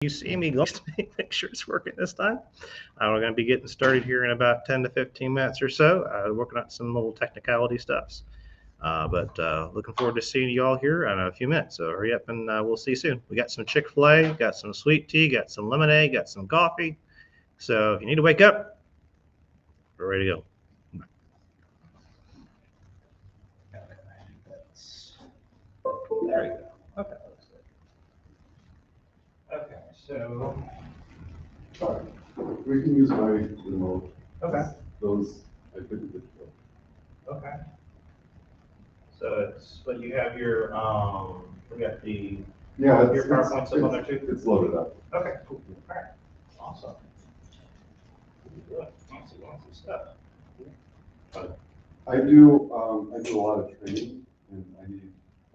you see me, go make sure it's working this time. We're going to be getting started here in about 10 to 15 minutes or so, working on some little technicality stuffs. But looking forward to seeing you all here in a few minutes. So hurry up and we'll see you soon. We got some Chick-fil-A, got some sweet tea, got some lemonade, got some coffee. So if you need to wake up, we're ready to go. There you go. Okay. Okay, so. Sorry. We can use my remote. Okay. Those, I couldn't get to. Okay. So it's, but you have your, we got the, Yeah, your PowerPoint's up on there too? It's loaded up. Okay, cool. All right. Awesome. Good. Awesome stuff. I do a lot of training, and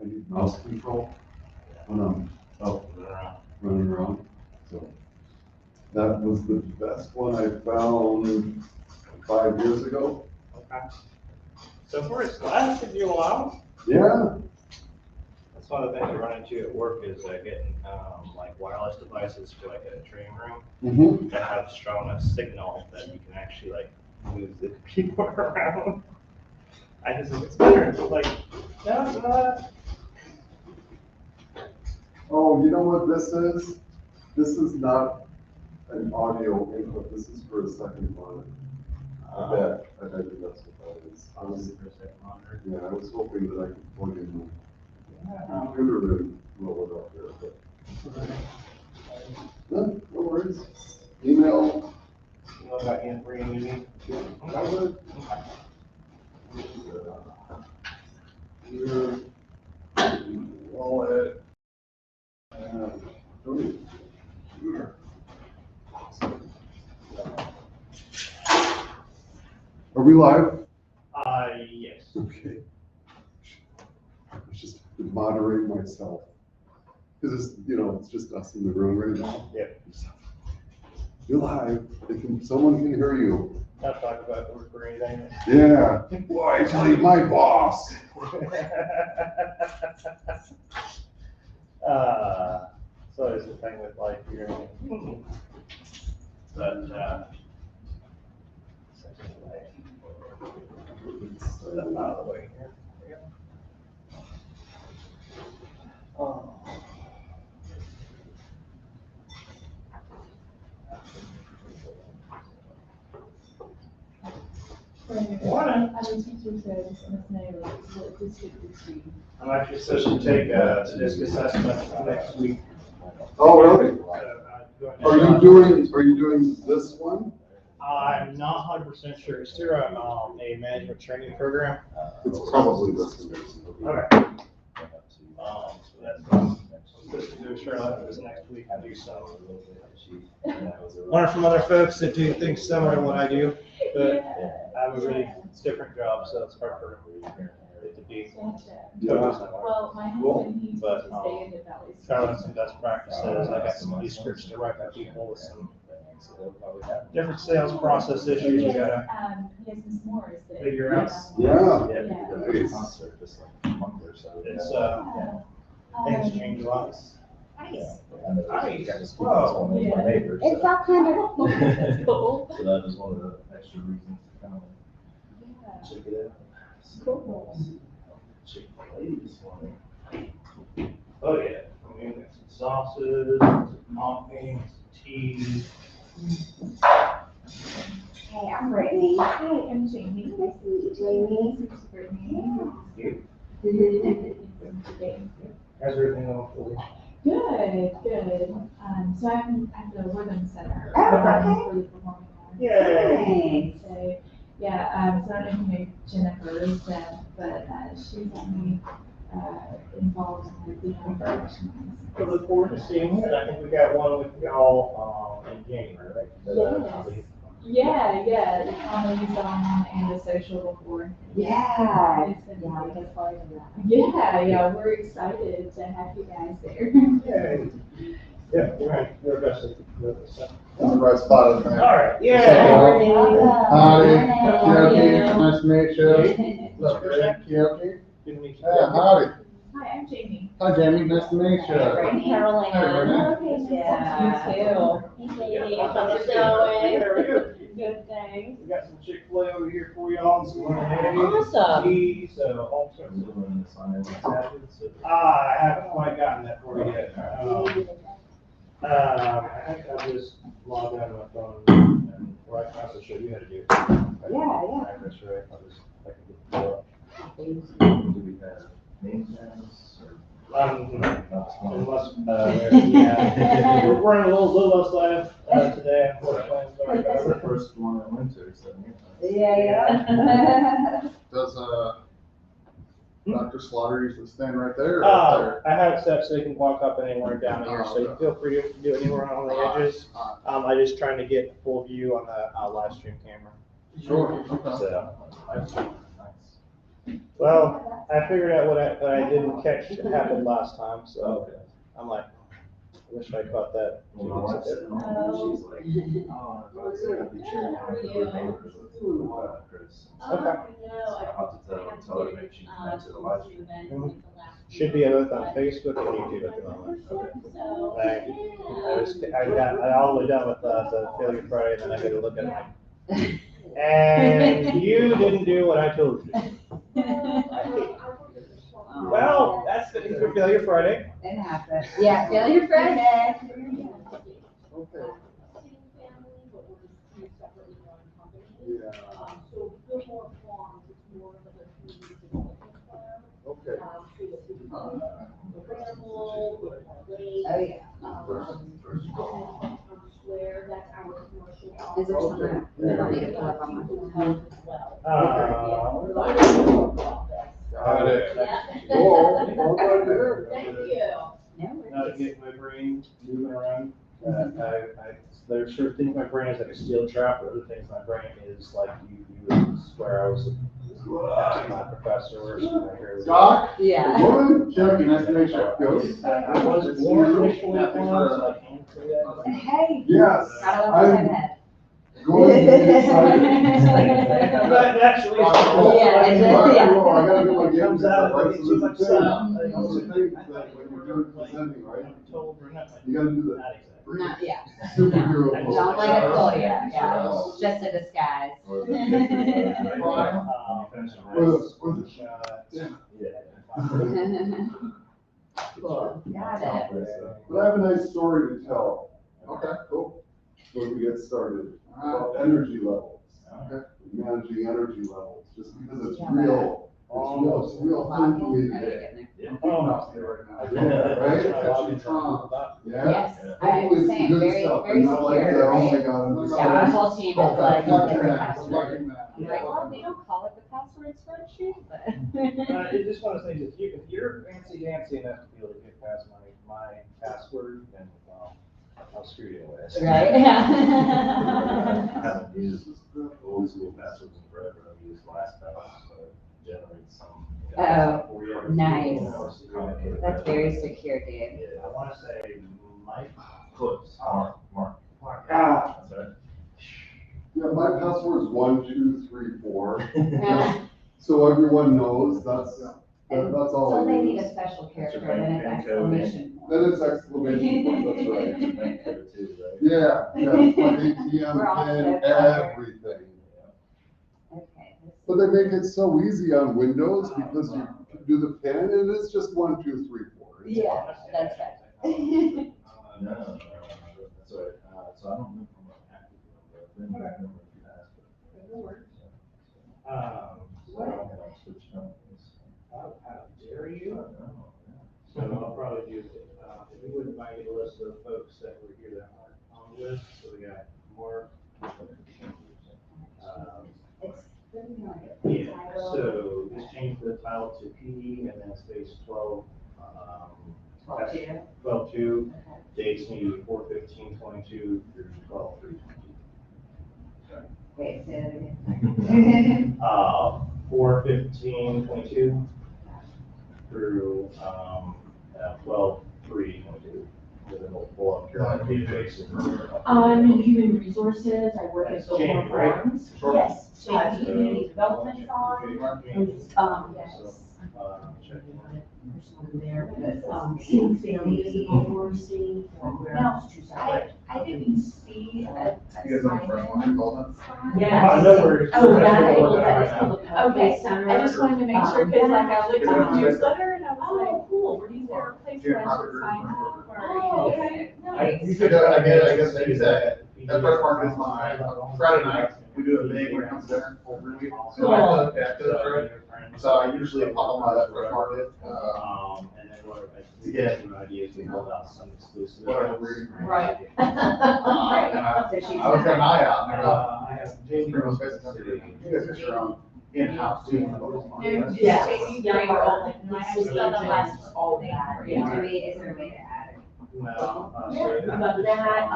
I need mouse control when I'm out running around. So that was the best one I found 5 years ago. Okay. So for its lasted you a while. Yeah. That's one of the things we run into at work is getting like wireless devices for like a training room that have strong enough signal that you can actually like move the keyboard around. I just think it's better. It's like, no, it's not. Oh, you know what this is? This is not an audio input. This is for a second monitor. I bet that's what that is. Yeah, I was hoping that I could plug in the computer and roll it up there, but no worries. Email. You know about bringing me? Your wallet. Are we live? Yes. Okay. I just moderate myself. Because it's, it's just us in the room right now. Yep. You're live. Someone can hear you. Not talk about work or anything. Yeah. Well, I tell you, my boss. So it's the thing with life here. But stuff out of the way here. There you go. Morning. I'm actually supposed to take a DiSC assessment next week. Oh, really? Are you doing this one? I'm not 100% sure. It's through a management training program. It's probably this one. Okay. So that's I'm supposed to do Charlotte this next week. I do some. Learn from other folks that do things similar to what I do, but I have a really different job, so it's hard for it to be. Yeah. Cool. But following some best practices, I got some of these scripts to write for people with some different sales process issues you gotta figure out. Yeah. It's things change a lot. Nice. Whoa. It's all kind of cool. So that was one of the extra reasons to kind of check it out. Cool. Chick-fil-A this morning. Oh yeah. I mean, got some sauces, some coffee, some tea. Hey, I'm Brittany. Hi, I'm Jamie. Nice to meet you, Jamie. This is Brittany. How's everything going for you? Good. So I'm at the Women's Center. Oh, okay. For the performing arts. Yay. So, yeah, so I don't know if you know Jennifer, but she's got me involved in the production. We look forward to seeing it. I think we got one with y'all in January, right? Yeah, the comedy song and the social before. Yeah. It's been Yeah, great. that's part of that. Yeah, we're excited to have you guys there. Yay. Yeah, we're right. We're best at this stuff. On the right spot of the All right, yeah. Howdy, Hello. nice to meet you. What's your first name? Chiaki. Good to meet you. Yeah, howdy. Hi, I'm Jamie. Hi, Jamie, nice to meet you. Brittany. Carolina. Yeah. You too. Hey, how's it going? Good, thanks. We got some Chick-fil-A over here for y'all, some lemonade, Awesome. tea, so all sorts of. I haven't quite gotten that for you yet. I think I'll just log on my phone and, well, I can also show you how to do it. Yeah. That's right, I'll just, I can get the bill up. Do we have name tags or? Unless, yeah, we're running a little less live, today, unfortunately, sorry about it. The first one I went to, so. Yeah. Does, Dr. Slaughter usually stand right there or up there? I have steps so you can walk up anywhere down here, so you feel free to do anywhere on the edges. I just trying to get full view on the live stream camera. Sure, okay. So, well, I figured out what I didn't catch happened last time, so I'm like, I wish I caught that. Well, my wife said, oh, she's like, oh, I was gonna be sharing my neighbors with Chris. Okay. I'll have to tell her maybe she can answer the live stream. Should be both on Facebook and YouTube at the moment. I got all the way done with the Failure Friday, and then I got to look at it. And you didn't do what I told you to do. Well, that's the for Failure Friday. It happened. Yeah, Failure Friday. Okay. Yeah. Okay. Oh, yeah. Is there something you don't need to pull up on my phone? Got it. Cool. Right there. No, Now to get my brain moving around. There's certain things my brain is like a steel trap, but other things my brain is like you would swear I was my professor or something. Doc? Yeah. Morning, Chuck, nice to meet you. Good. I was born initially once, I can't say that. Hey. Yes. Gotta love I'm my head. going to be excited. But actually, Yeah, it does, yeah. I gotta get my games Comes out out, of right? it, So too there's a much thing, sound. those are things that when you're doing presenting, right? I'm told we're not. You gotta do the Not exactly. Not, yeah. superhero pose. Don't let it fool you, yeah. Just a disguise. Or Cool, got it. But I have a nice story to tell. Okay, cool. So we get started. About energy levels. Okay. Managing energy levels, just because it's real. It's real fun for me today. I'm out there right now. Right? Catching Tom. Yeah? Yes, I Hopefully it's the understand, good very, stuff, very and not like secure, the, oh my right? God, I'm just. Yeah, my whole team is like, Lucky every man, password. lucky man. I'm like, well, they don't call it the password spreadsheet, but. It's just one of those things, if you're fancy dancy enough to be able to get past my password, then, well, I'll screw you away. Right, I yeah. haven't used old school passwords in forever. I've used LastPass, so it generates some. Oh, nice. That's very secure, dude. Yeah. I wanna say Mike. Close. Mark. Ah. That's right. Yeah, my password is 1, 2, 3, 4. So everyone knows that's all So I they need a use. special character and then an exclamation point. Then it's exclamation point, that's right. Bank code too, right? Yeah, my We're all ATM pin, so clever. everything. Okay. But they make it so easy on Windows because you do the pin and it's just 1, 2, 3, 4. It's Yeah, fine. that's right. No, that's right. So I don't know from an active one, but then I remember if you asked. So, Switch companies. how dare you? Oh, So I'll probably do, if you wouldn't mind getting a list of the folks that were here that aren't on the list, so we got Mark. Yeah, so just change the title to PD and then space 12, 12/2, dates need to be 4/15/22 through 12/3/22. Wait, say that again. 4/15/22 through 12/3/22. With a multiple database. I'm in human resources, I work at That's the Jamie, right? farms. Sure. Yes, so I do community development on, yes. Check in. There, but, single family is the goal seeing, or where it's two separate. I didn't see a You guys on the front line, Golden? Yeah. I know where it's- Oh, that's that, where we're that at is right called the Okay, Parkway Center. I just wanted to make sure, cause like I looked at the newsletter and I was like, Oh, cool. is there a place Yeah, where I probably should sign very up or? Oh, okay. Nice. I guess maybe that first market is my Friday night. We do a big when it comes to dinner every week. So I cook, yeah, cook, right? So I usually pop on by that first market. And then what I get some ideas, we build out some exclusive. Whatever we're eating. Right. And I was got an eye out and I go, I have Jamie. pretty much basically everything. You guys are your own in-house team. There's- Yeah. Maybe Yeah, bring we're all her- like, I this just thought the last all thing. that. Yeah. Is there a way to add it? No. But that,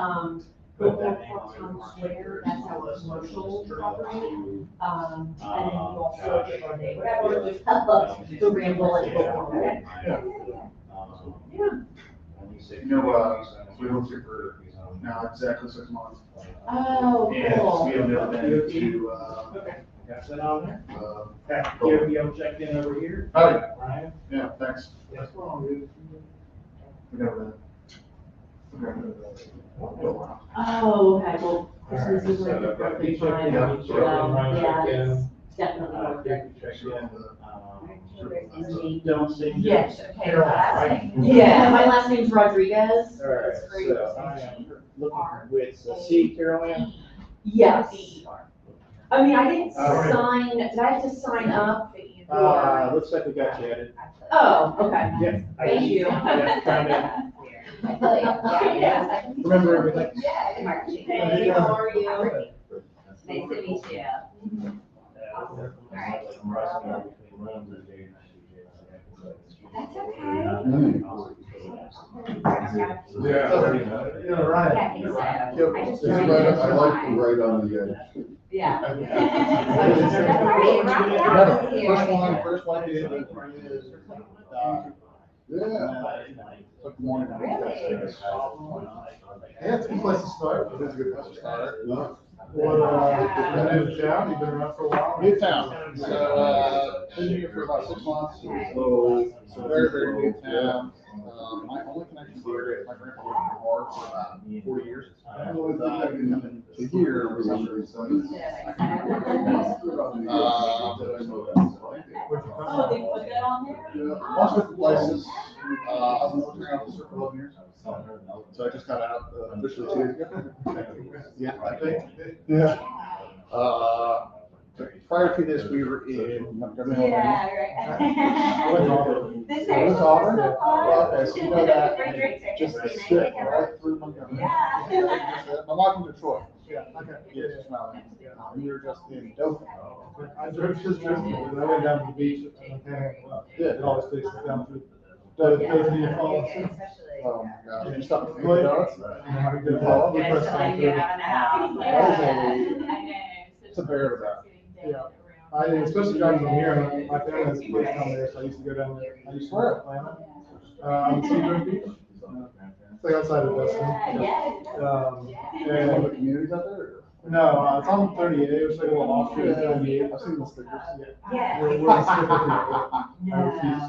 Local Park Town Square, that's our commercial property. And then you also get our day, whatever, the Ramble and Local. Yeah. You know, we moved here for now exactly 6 months. Oh, And cool. we have never been to, Okay, got that on there. uh, Okay, you checked in over here. Howdy. Ryan? Yeah, thanks. Yes, we're on good. We never been. We never been. Oh, okay, well, Christmas is like the perfect time, Yeah. yeah, it's definitely worth it. Check in. And Don't say. Yes, okay, so that's like. Yeah, my last name's Rodriguez. All right, It's great. so I am looking with C, Carolyn. Yes. I mean, I didn't All right. sign, did I have to sign up? Or- Looks like we got you added. Oh, okay. Yep. Thank you. Yeah, trying to Yeah. remember everything. Yeah. Hey, how are you? Nice to meet you. That's okay. Yeah, right. Yeah, I think so. I just It's joined right, it. I like the right on the edge. Yeah. That's That's right, right out here. First one is. Yeah. Took morning. Really? Yeah, it's a good place to start. It is a good place to start. What, Newtown, you've been around for a while? Newtown, so, been here for about 6 months, so very, very new town. My only connection to the area is my grandpa lived in Hart for about 40 years. To here was under his son. Oh, they put that on there? Lots of different places. I've been working around for 11 years. So I just got out officially 2 years ago. Yeah, I think. Yeah. Prior to this, we were in Montgomery. Yeah, right. This Oh, it's Auburn? Auburn. Okay, so you know that, For drinks, I just guess, straight and I right through Montgomery. Yeah. I'm not from Detroit. Yeah, okay. Yeah, just not. We were just in Dover. I drove just recently, I went down to the beach and Yeah. it always takes us down to the falls. Oh my God, you stopped at Dunkin' Donuts? How to get a fall, we press down through. It's a bear of that. Yeah. I, especially driving from here, my family has a place down there, so I used to go down there, I used to work at Atlanta. On Sebring Beach, it's like outside of Destin. And one of the communities out there? No, it's on 38, it's like a little offshoot of 38. I've seen the stickers. Yeah. We're the sticker people. I refuse.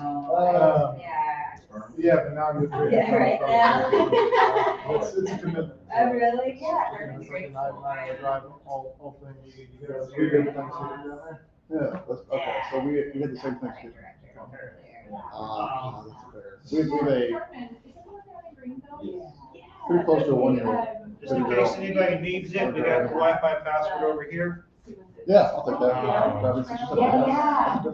Yeah, but now I'm with. Yeah, right now. It's a commitment. Oh, really? You know, it's like a 9 drive, all things, you know, it's weird every time you see it down there. Yeah, that's, okay, so we had the same thing. That's fair. We have pretty close to a 1-year-old. Just in case anybody needs it, we got the Wi-Fi password over here. Yeah, I'll take that. Yeah. So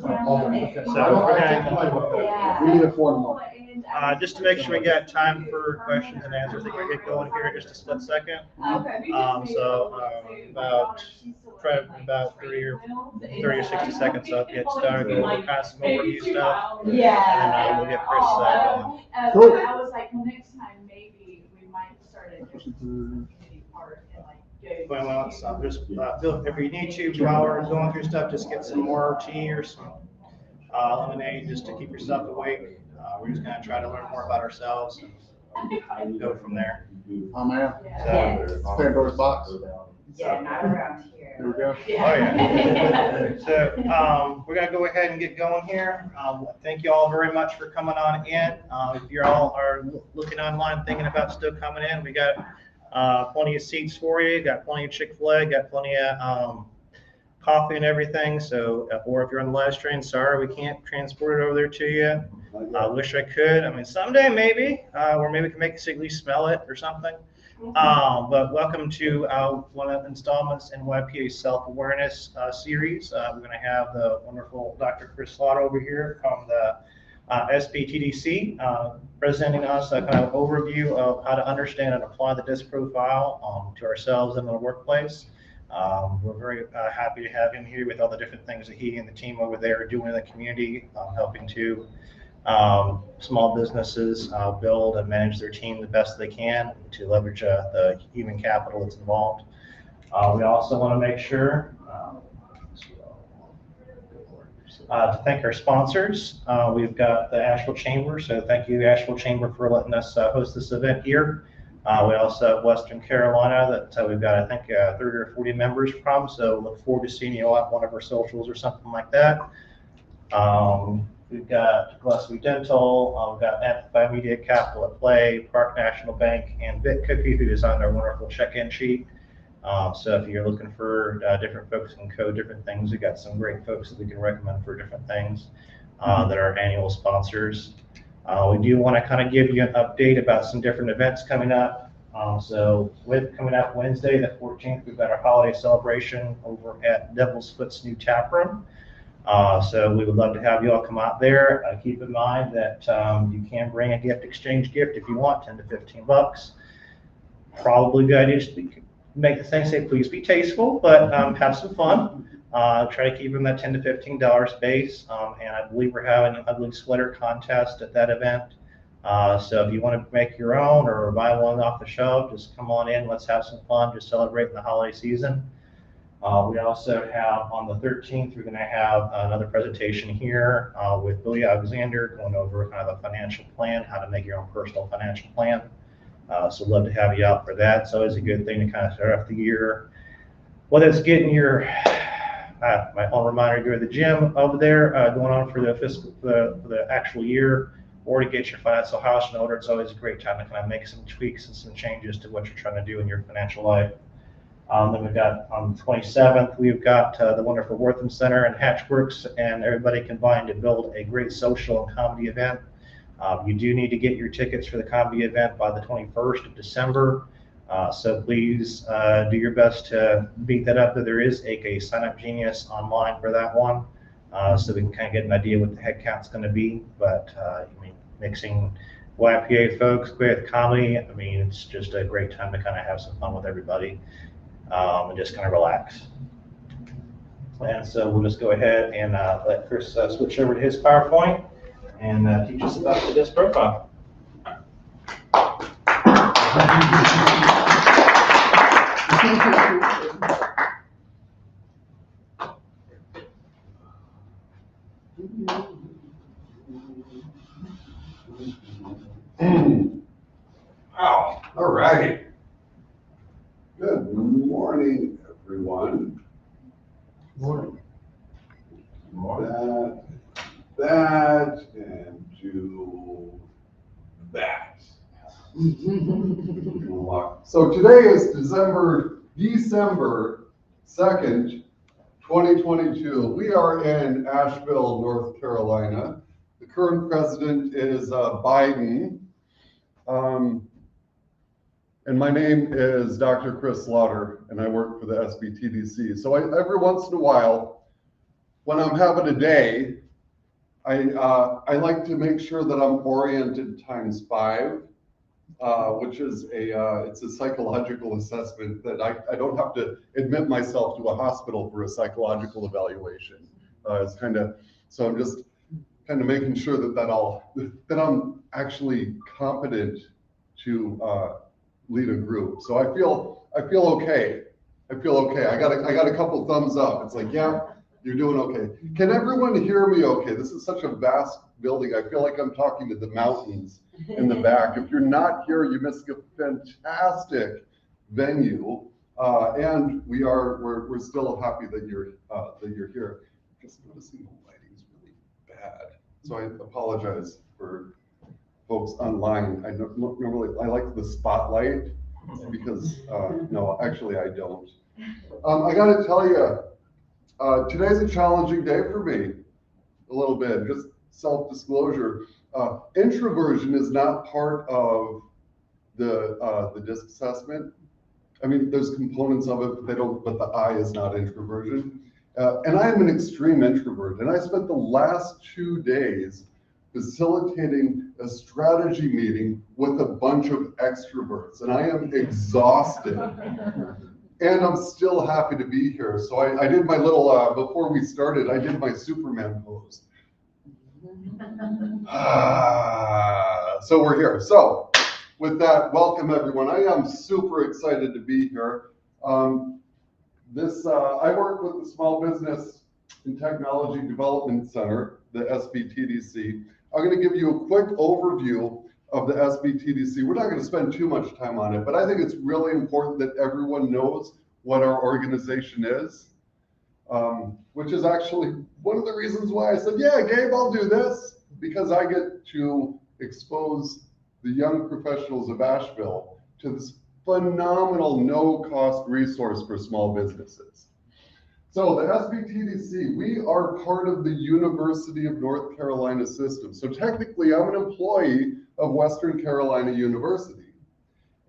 we're gonna, We need a 4-1. just to make sure we got time for questions and answers, I think we'll get going here in just a split second. About 30 or 60 seconds up, get started, go over kind of some overview stuff. Yeah. And we'll get Chris going. Cool. I was like, well, next time maybe we might start a different community part and like go. Well, so just, if you need to, while we're going through stuff, just get some more tea or some lemonade just to keep yourself awake. We're just gonna try to learn more about ourselves and go from there. Oh, man. So, It's Pandora's box. Yeah, not around here. Here we go. yeah. So we're going to go ahead and get going here. Thank you all very much for coming on in. If you all are looking online thinking about still coming in, we got plenty of seats for you. Got plenty of Chick-fil-A, got plenty of coffee and everything. So, or if you're on the live stream, sorry, we can't transport it over there to you. I wish I could. I mean, someday maybe, or maybe we can make it so you at least smell it or something. But welcome to one of the installments in YPA's self-awareness series. We're going to have the wonderful Dr. Chris Slaughter over here from the SBTDC presenting us a kind of overview of how to understand and apply the DiSC profile to ourselves and in the workplace. We're very happy to have him here with all the different things that he and the team over there are doing in the community, helping to small businesses build and manage their team the best they can to leverage the human capital that's involved. We also want to make sure to thank our sponsors. We've got the Asheville Chamber, so thank you, Asheville Chamber, for letting us host this event here. We also have Western Carolina that we've got, I think, 30 or 40 members from, so look forward to seeing you all at one of our socials or something like that. We've got Gillespie Dental, we've got Amplify Media, Capital at Play, Park National Bank, and BitCookie, who designed our wonderful check-in sheet. So if you're looking for different folks who can code different things, we've got some great folks that we can recommend for different things that are annual sponsors. We do want to kind of give you an update about some different events coming up. So coming up Wednesday, the 14th, we've got our holiday celebration over at Devil's Foot's new tap room. So we would love to have you all come out there. Keep in mind that you can bring a exchange gift if you want, 10 to 15 bucks. Probably good idea to make the thing say, please be tasteful, but have some fun. Try to keep them at $10 to $15 space. And I believe we're having an ugly sweater contest at that event. So if you want to make your own or buy one off the shelf, just come on in. Let's have some fun. Just celebrating the holiday season. We also have on the 13th, we're going to have another presentation here with Billy Alexander going over kind of a financial plan, how to make your own personal financial plan. So love to have you out for that. It's always a good thing to kind of start off the year. Whether it's getting your, my own reminder, go to the gym over there, going on for the the actual year, or to get your financial house in order. It's always a great time to kind of make some tweaks and some changes to what you're trying to do in your financial life. Then we've got on the 27th, we've got the wonderful Wortham Center and Hatchworks, and everybody combined to build a great social and comedy event. You do need to get your tickets for the comedy event by the 21st of December. So please do your best to beat that up. There is a Sign Up Genius online for that one, so we can kind of get an idea what the head count's going to be. But I mean, mixing YPA folks with comedy, I mean, it's just a great time to kind of have some fun with everybody. And just kind of relax. And so we'll just go ahead and let Chris switch over to his PowerPoint and teach us about the DiSC profile. Wow, all right. Good morning, everyone. Morning. That, and do that. So today is December 2nd, 2022. We are in Asheville, North Carolina. The current president is Biden. And my name is Dr. Chris Slaughter, and I work for the SBTDC. So every once in a while, when I'm having a day, I like to make sure that I'm oriented ×5, which is it's a psychological assessment that I don't have to admit myself to a hospital for a psychological evaluation. It's kind of, so I'm just kind of making sure that I'm actually competent to lead a group. So I feel okay. I feel okay. I got a couple thumbs up. It's like, yeah, you're doing okay. Can everyone hear me okay? This is such a vast building. I feel like I'm talking to the mountains in the back. If you're not here, you missed a fantastic venue. And we're still happy that you're here. Just noticing the lighting is really bad, so I apologize for folks online. I like the spotlight because no, actually I don't. I got to tell you, today's a challenging day for me. A little bit, just self-disclosure. Introversion is not part of the DiSC assessment. I mean, there's components of it, but the I is not introversion. And I am an extreme introvert, and I spent the last 2 days facilitating a strategy meeting with a bunch of extroverts, and I am exhausted. And I'm still happy to be here. So I did my little, before we started, I did my Superman pose. So we're here. So with that, welcome everyone. I am super excited to be here. I work with the Small Business and Technology Development Center, the SBTDC. I'm going to give you a quick overview of the SBTDC. We're not going to spend too much time on it, but I think it's really important that everyone knows what our organization is, which is actually one of the reasons why I said, yeah, Gabe, I'll do this, because I get to expose the young professionals of Asheville to this phenomenal no-cost resource for small businesses. So the SBTDC, we are part of the University of North Carolina system. So technically, I'm an employee of Western Carolina University.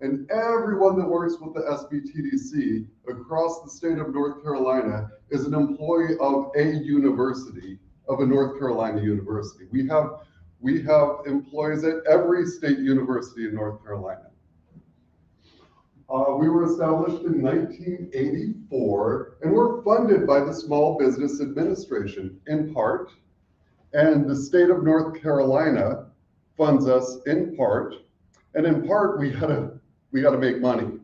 And everyone that works with the SBTDC across the state of North Carolina is an employee of a university, of a North Carolina university. We have employees at every state university in North Carolina. We were established in 1984, and we're funded by the Small Business Administration in part, and the state of North Carolina funds us in part, and in part we gotta make money,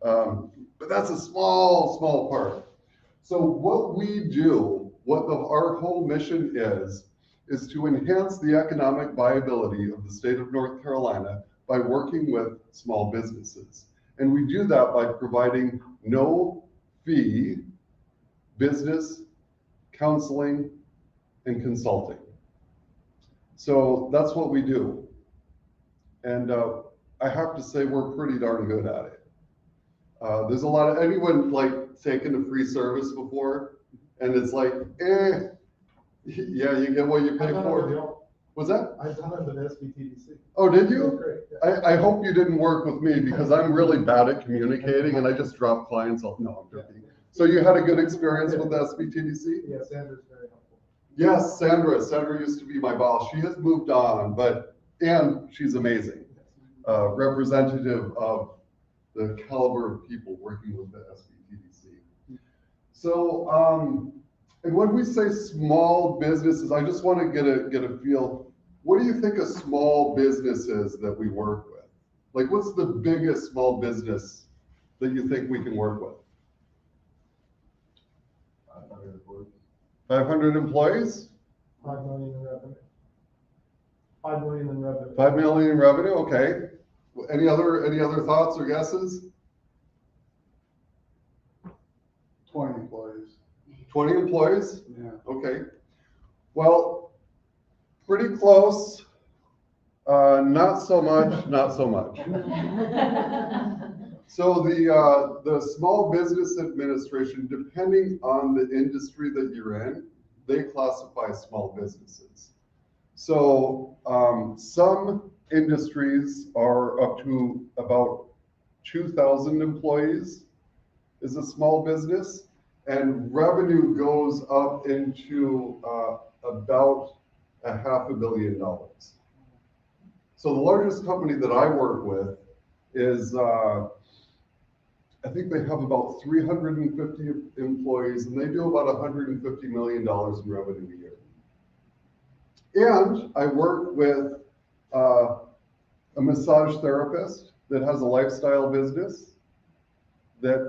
but that's a small part. So what we do, our whole mission is to enhance the economic viability of the state of North Carolina by working with small businesses. And we do that by providing no fee business counseling and consulting. So that's what we do. And I have to say we're pretty darn good at it. There's a lot of, anyone like taken a free service before? And it's like, yeah, you get what you pay for. Was that? I taught him at SBTDC. Oh, did you? Great, yeah. I hope you didn't work with me because I'm really bad at communicating and I just drop clients off. No, I'm joking. So you had a good experience with SBTDC? Yeah, Sandra's very helpful. Yes, Sandra used to be my boss. She has moved on, and she's amazing. Representative of the caliber of people working with the SBTDC. So, and when we say small businesses, I just want to get a feel. What do you think a small business is that we work with? Like, what's the biggest small business that you think we can work with? 500 employees. 500 employees? 5 million in revenue. 5 million in revenue. 5 million in revenue, okay. Any other thoughts or guesses? 20 employees. 20 employees? Yeah. Okay. Well, pretty close. Not so much, not so much. So the Small Business Administration, depending on the industry that you're in, they classify small businesses. So some industries are up to about 2,000 employees is a small business, and revenue goes up into about $500 million. So the largest company that I work with is, I think they have about 350 employees, and they do about $150 million in revenue a year. And I work with a massage therapist that has a lifestyle business that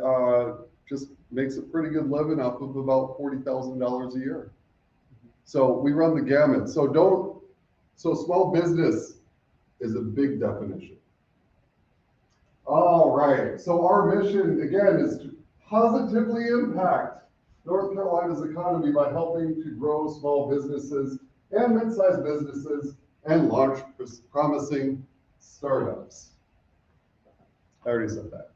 just makes a pretty good living off of about $40,000 a year. So we run the gamut. So small business is a big definition. All right, so our mission, again, is to positively impact North Carolina's economy by helping to grow small businesses and mid-sized businesses and launch promising startups. I already said that.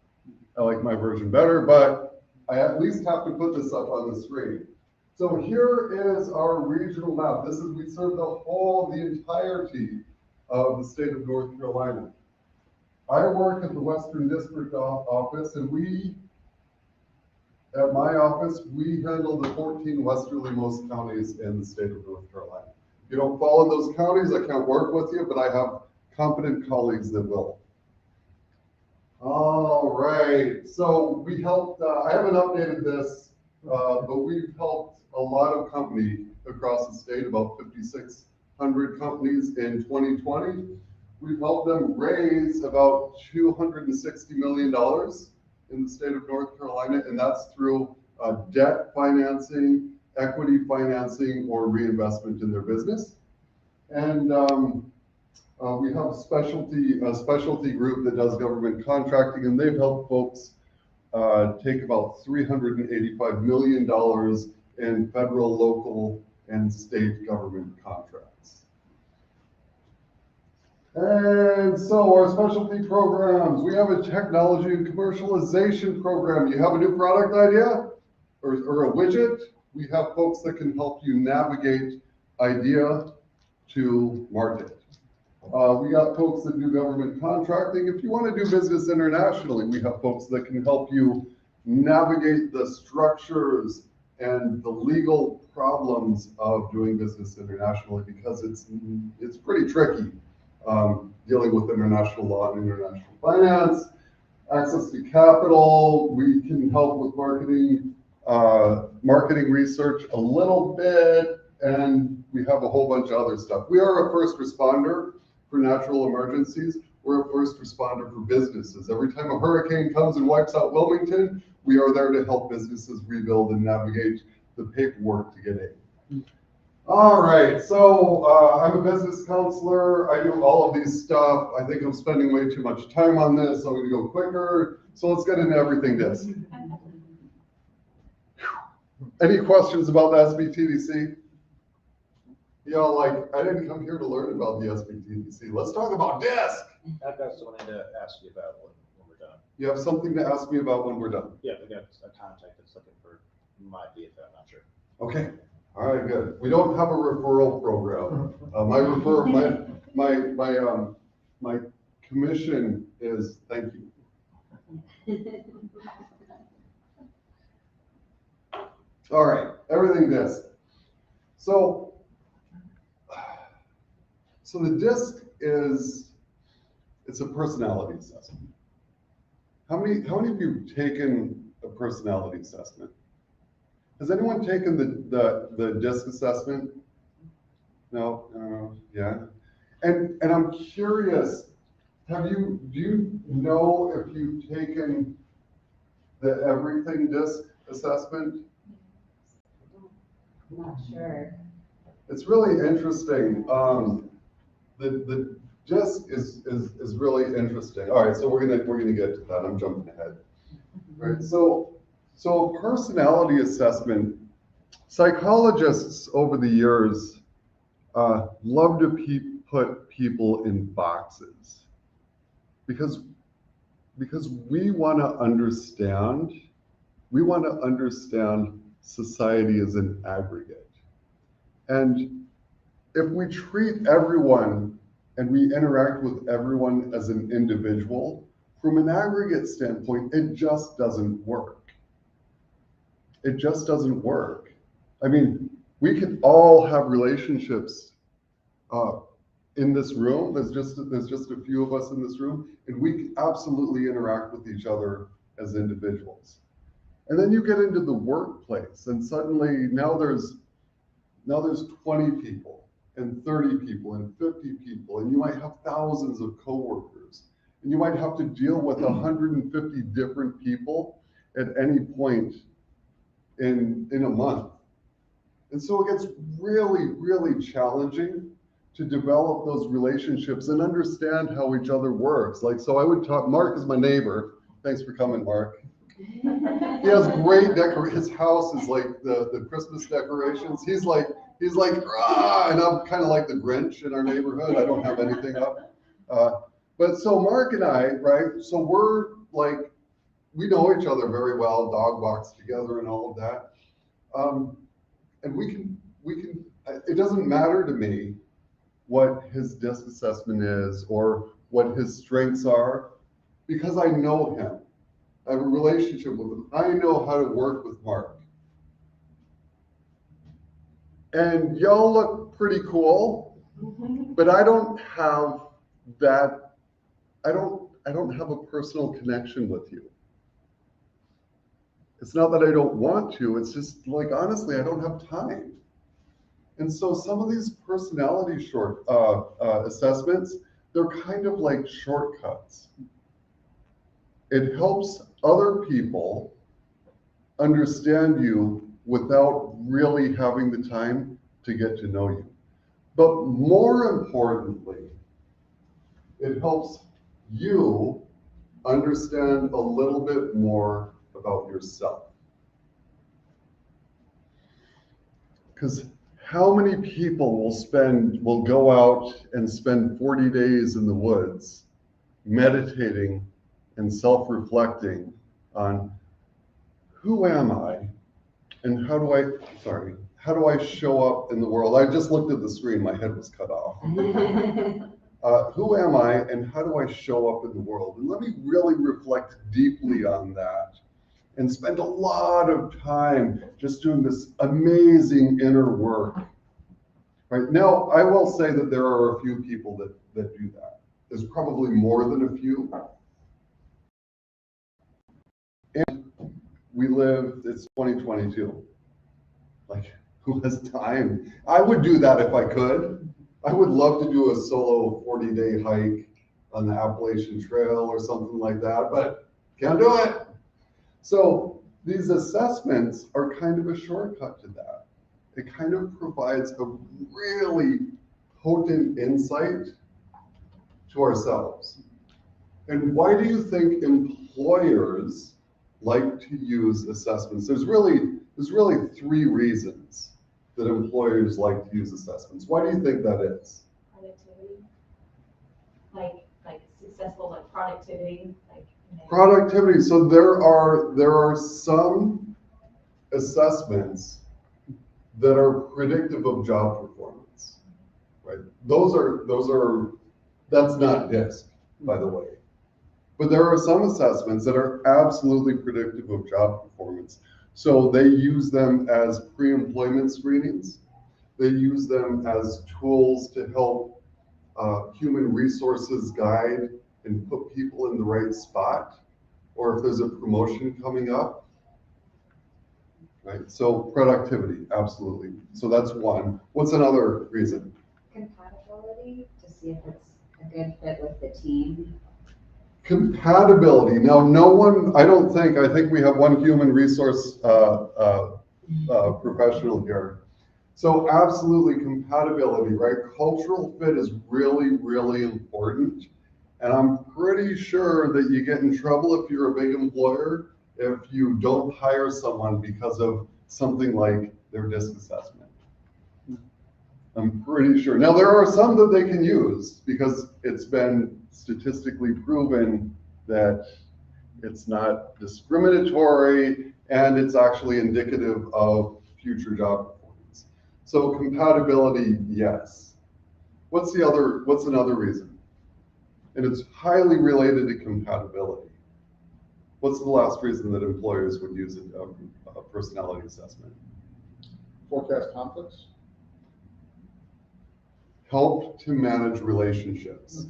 I like my version better, but I at least have to put this up on the screen. So here is our regional map. We serve the entirety of the state of North Carolina. I work at the Western District office, and at my office, we handle the 14 westerlymost counties in the state of North Carolina. If you don't fall in those counties, I can't work with you, but I have competent colleagues that will. All right, so we helped, I haven't updated this, but we've helped a lot of companies across the state, about 5,600 companies in 2020. We've helped them raise about $260 million in the state of North Carolina, and that's through debt financing, equity financing, or reinvestment in their business. And we have a specialty group that does government contracting, and they've helped folks take about $385 million in federal, local, and state government contracts. And so our specialty programs, we have a technology and commercialization program. You have a new product idea or a widget, we have folks that can help you navigate idea to market. We got folks that do government contracting. If you want to do business internationally, we have folks that can help you navigate the structures and the legal problems of doing business internationally, because it's pretty tricky dealing with international law and international finance. Access to capital, we can help with marketing research a little bit, and we have a whole bunch of other stuff. We are a first responder for natural emergencies. We're a first responder for businesses. Every time a hurricane comes and wipes out Wilmington, we are there to help businesses rebuild and navigate the paperwork to get in. All right, so I'm a business counselor. I do all of these stuff. I think I'm spending way too much time on this, so I'm gonna go quicker. So let's get into everything DiSC. Any questions about the SBTDC? Y'all, like, I didn't come here to learn about the SBTDC. Let's talk about DiSC. That's something to ask you about when we're done. You have something to ask me about when we're done? Yeah, we got a contact that's looking for my BFF, I'm not sure. Okay. All right, good. We don't have a referral program. My commission is thank you. All right, everything DiSC. So the DiSC it's a personality assessment. How many of you have taken a personality assessment? Has anyone taken the DiSC assessment? No? Yeah. And I'm curious, do you know if you've taken the everything DiSC assessment? I'm not sure. It's really interesting. The DiSC is really interesting. All right, so we're gonna get to that. I'm jumping ahead. Right. So personality assessment, psychologists over the years love to put people in boxes because we want to understand society as an aggregate. And if we treat everyone and we interact with everyone as an individual, from an aggregate standpoint, it just doesn't work. It just doesn't work. I mean, we could all have relationships in this room. There's just a few of us in this room, and we can absolutely interact with each other as individuals. And then you get into the workplace, and suddenly now there's 20 people and 30 people and 50 people, and you might have thousands of coworkers, and you might have to deal with 150 different people at any point in a month. And so it gets really, really challenging to develop those relationships and understand how each other works. Like, so I would talk, Mark is my neighbor. Thanks for coming, Mark. He has great his house is like the Christmas decorations. He's like, rah, and I'm kind of like the Grinch in our neighborhood. I don't have anything up. But so Mark and I, right? So we're like, we know each other very well, dog walks together and all of that. And we can, it doesn't matter to me what his DiSC assessment is or what his strengths are, because I know him. I have a relationship with him. I know how to work with Mark. And y'all look pretty cool, but I don't have that, I don't have a personal connection with you. It's not that I don't want to, it's just like, honestly, I don't have time. And so some of these personality assessments, they're kind of like shortcuts. It helps other people understand you without really having the time to get to know you. But more importantly, it helps you understand a little bit more about yourself. Because how many people will go out and spend 40 days in the woods meditating and self-reflecting on who am I and how do I show up in the world? I just looked at the screen, my head was cut off. Who am I and how do I show up in the world? And let me really reflect deeply on that and spend a lot of time just doing this amazing inner work. Right now, I will say that there are a few people that do that. There's probably more than a few. And we live, it's 2022. Like, who has time? I would do that if I could. I would love to do a solo 40-day hike on the Appalachian Trail or something like that, but can't do it. So these assessments are kind of a shortcut to that. It kind of provides a really potent insight to ourselves. And why do you think employers like to use assessments? There's really three reasons that employers like to use assessments. Why do you think that is? Productivity, like successful, like productivity, like. Productivity. So there are some assessments that are predictive of job performance, right? That's not DiSC, by the way. But there are some assessments that are absolutely predictive of job performance. So they use them as pre-employment screenings. They use them as tools to help human resources guide and put people in the right spot, or if there's a promotion coming up, right? So productivity, absolutely. So that's one. What's another reason? Compatibility, to see if it's a good fit with the team. Compatibility. Now, I think we have one human resource professional here. So absolutely compatibility, right? Cultural fit is really, really important. And I'm pretty sure that you get in trouble if you're a big employer if you don't hire someone because of something like their DiSC assessment. I'm pretty sure. Now, there are some that they can use because it's been statistically proven that it's not discriminatory and it's actually indicative of future job performance. So compatibility, yes. What's another reason? And it's highly related to compatibility. What's the last reason that employers would use a personality assessment? Forecast conflicts. Help to manage relationships.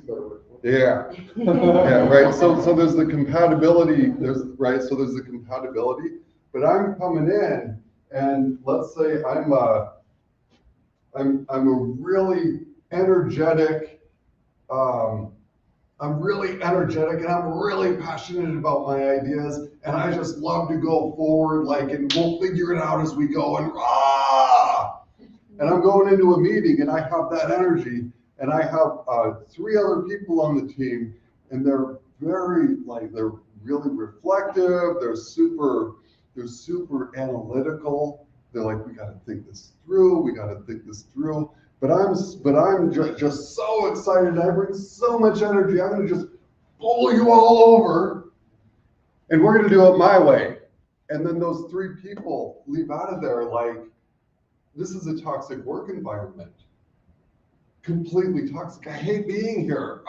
Yeah. Yeah, right. So there's the compatibility, there's the compatibility, but I'm coming in and let's say I'm a really energetic, I'm really energetic and I'm really passionate about my ideas and I just love to go forward, and we'll figure it out as we go and I'm going into a meeting and I have that energy And I have 3 other people on the team, and they're very they're really reflective. They're super analytical. They're like, we got to think this through. We got to think this through. But I'm just so excited. I bring so much energy. I'm going to just pull you all over, and we're going to do it my way. And then those 3 people leave out of there like, this is a toxic work environment. Completely toxic. I hate being here.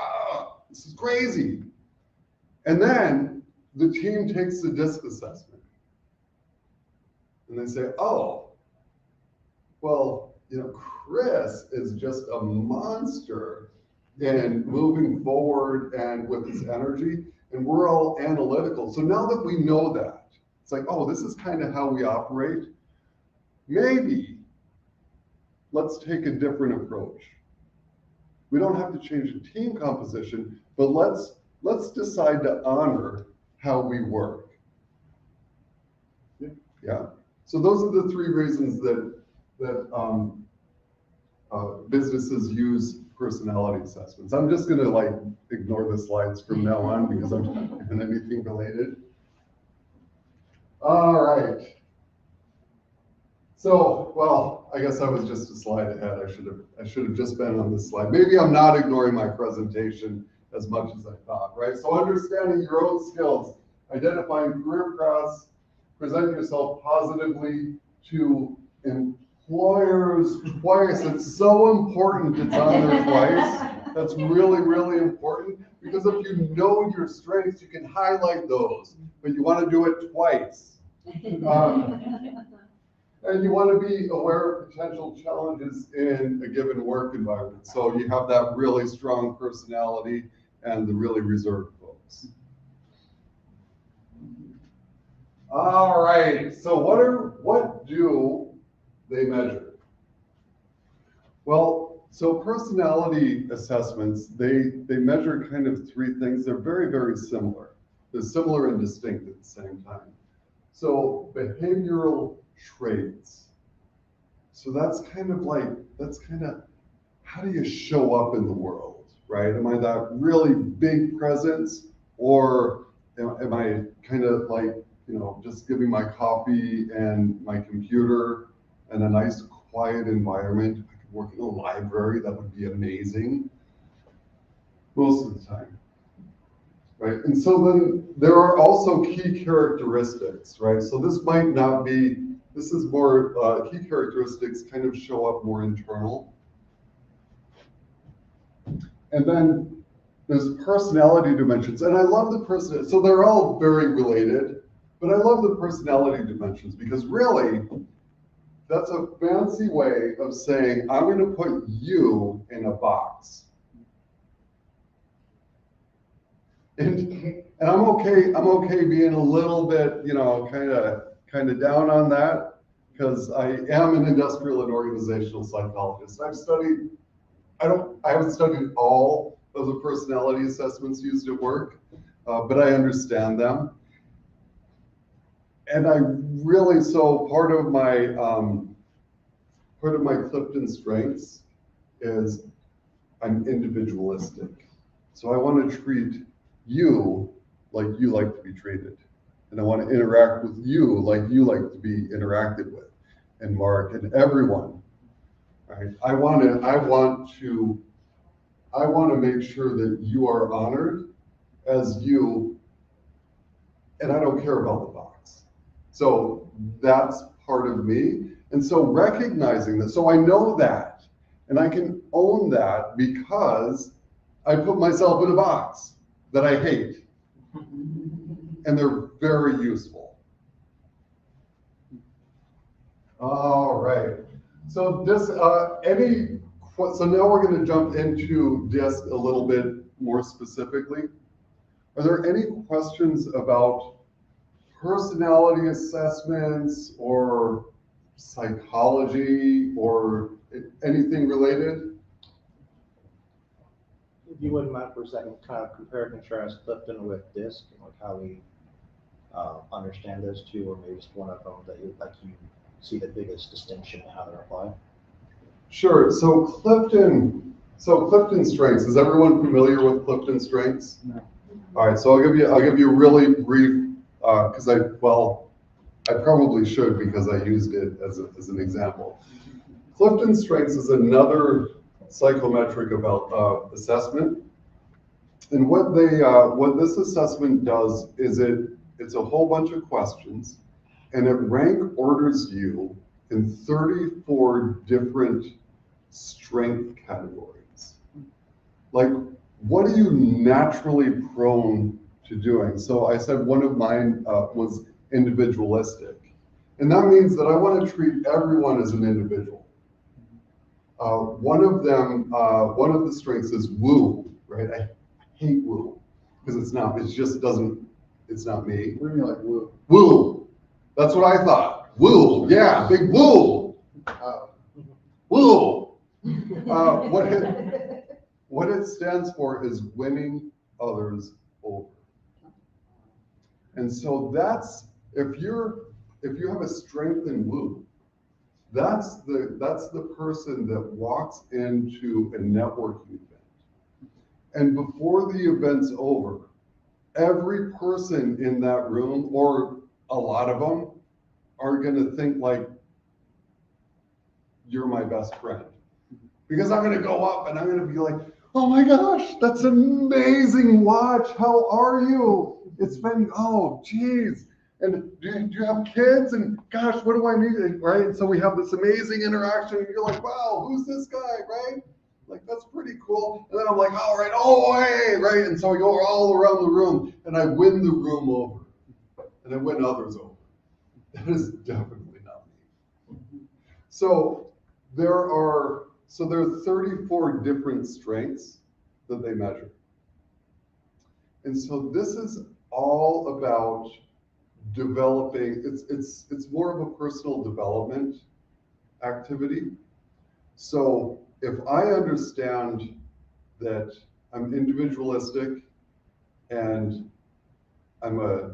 This is crazy. And then the team takes the DiSC assessment. And they say, oh, well, Chris is just a monster in moving forward and with his energy, and we're all analytical. So now that we know that, it's like, oh, this is kind of how we operate. Maybe let's take a different approach. We don't have to change the team composition, but let's decide to honor how we work. Yeah. So those are the 3 reasons that businesses use personality assessments. I'm just going to ignore the slides from now on because I'm not doing anything related. All right. So, well, I guess I was just a slide ahead. I should have just been on this slide. Maybe I'm not ignoring my presentation as much as I thought, right? So understanding your own skills, identifying career paths, present yourself positively to employers twice. It's so important it's on there twice. That's really, really important, because if you know your strengths, you can highlight those, but you want to do it twice. And you want to be aware of potential challenges in a given work environment. So you have that really strong personality and the really reserved folks. All right, so what do they measure? Well, so personality assessments, they measure kind of 3 things. They're very, very similar. They're similar and distinct at the same time. So behavioral traits. So that's kind of how do you show up in the world, right? Am I that really big presence, or am I kind of just giving my coffee and my computer and a nice quiet environment? I could work in a library, that would be amazing. Most of the time. Right, and so then there are also key characteristics, right? So this might not be, this is more, key characteristics kind of show up more internal. And then there's personality dimensions, and I love the personality, so they're all very related, but I love the personality dimensions because really, that's a fancy way of saying, I'm going to put you in a box. And I'm okay being a little bit, kind of down on that, because I am an industrial and organizational psychologist. I haven't studied all of the personality assessments used at work, but I understand them. And I really, so part of my Clifton strengths is I'm individualistic. So I want to treat you like you like to be treated. And I want to interact with you like you like to be interacted with, and Mark and everyone. Right? I want to make sure that you are honored as you, and I don't care about the box. So that's part of me. And so recognizing that, so I know that, and I can own that because I put myself in a box that I hate, and they're very useful. All right. So so now we're going to jump into DiSC a little bit more specifically. Are there any questions about personality assessments or psychology or anything related? If you wouldn't mind for a second, kind of compare and contrast Clifton with DiSC, and like how we understand those 2, or maybe just one of them that you see the biggest distinction in how they're applied. Sure. So Clifton, So Clifton Strengths, is everyone familiar with Clifton Strengths? No. All right, so I'll give you a really brief, because I probably should because I used it as an example. Clifton Strengths is another psychometric about assessment. And what this assessment does is it's a whole bunch of questions, and it rank orders you in 34 different strength categories. Like, what are you naturally prone to doing? So I said one of mine was individualistic. And that means that I want to treat everyone as an individual. One of the strengths is woo, right? I hate woo, because it's not me. What do you mean, like, woo? Woo, that's what I thought. Woo, yeah, big woo. Woo. What it stands for is winning others over. And so that's, if you have a strength in woo, that's the person that walks into a networking event. And before the event's over, every person in that room, or a lot of them, are gonna think like, you're my best friend. Because I'm gonna go up and I'm gonna be like, oh my gosh, that's amazing watch. How are you? It's been, oh geez. And do you have kids? And gosh, what do I need? Right? And so we have this amazing interaction and you're like, wow, who's this guy, right? Like, that's pretty cool. And then I'm like, all right, oh, hey, right? And so we go all around the room and I win the room over. And I win others over. That is definitely not me. So there are 34 different strengths that they measure. And so this is all about developing, it's more of a personal development activity. So if I understand that I'm individualistic and I'm a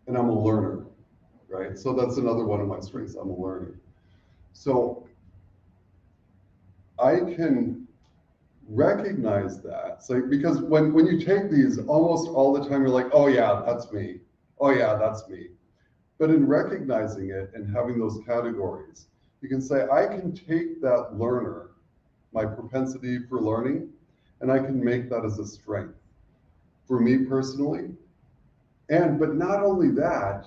learner, right? So that's another one of my strengths. I'm a learner. So I can recognize that. So because when you take these, almost all the time you're like, oh yeah, that's me. Oh yeah, that's me. But in recognizing it and having those categories, you can say, I can take that learner, my propensity for learning, and I can make that as a strength for me personally. But not only that,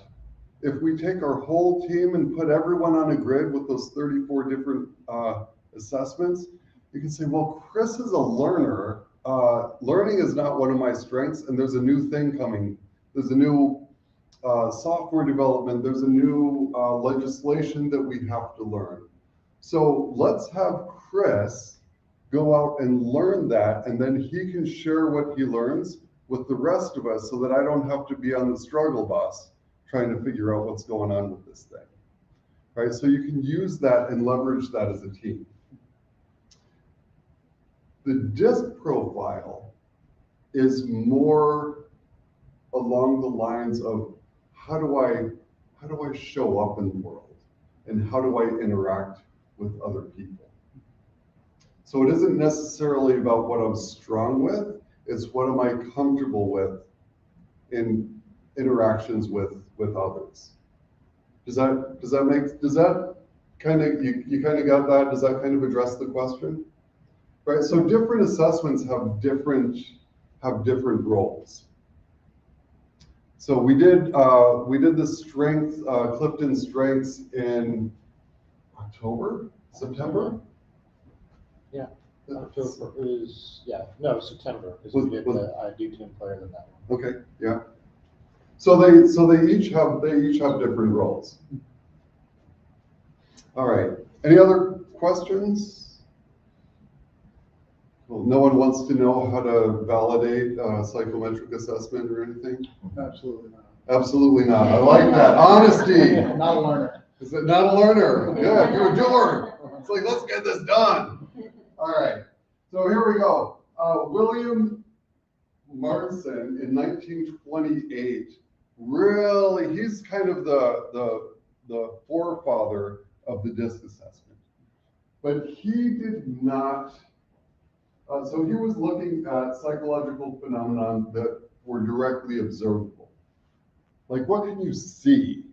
if we take our whole team and put everyone on a grid with those 34 different assessments, you can say, well, Chris is a learner. Learning is not one of my strengths, and there's a new thing coming. There's a new software development. There's a new legislation that we have to learn. So let's have Chris go out and learn that, and then he can share what he learns with the rest of us so that I don't have to be on the struggle bus trying to figure out what's going on with this thing, right? So you can use that and leverage that as a team. The DiSC profile is more along the lines of how do I show up in the world and how do I interact with other people? So it isn't necessarily about what I'm strong with, it's what am I comfortable with in interactions with others. Does that kind of, you kind of got that? Does that kind of address the question? Right, so different assessments have different roles. So we did the strength, Clifton Strengths in October, September? Yeah. October is, September, because we did the do team player than that one. Okay, yeah. So they each have different roles. All right. Any other questions? Well, no one wants to know how to validate psychometric assessment or anything? Absolutely not. Absolutely not. I like that. Honesty. Not a learner. Is it not a learner? Yeah, you're a doer. It's like, let's get this done. All right. So here we go. William Martin in 1928, really, he's kind of the forefather of the DiSC assessment. But he did not, so he was looking at psychological phenomena that were directly observable. Like, what can you see,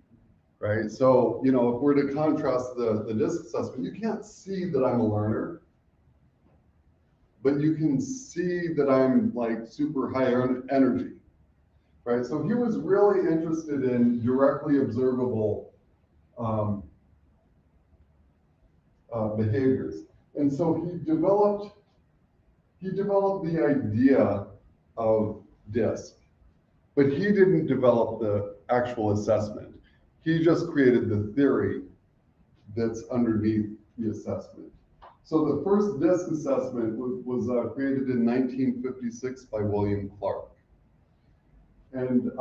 right? So, you know, if we're to contrast the DiSC assessment, you can't see that I'm a learner, but you can see that I'm like super high energy, right? So he was really interested in directly observable behaviors. And so he developed the idea of DiSC, but he didn't develop the actual assessment. He just created the theory that's underneath the assessment. So the first DiSC assessment was created in 1956 by William Clark. And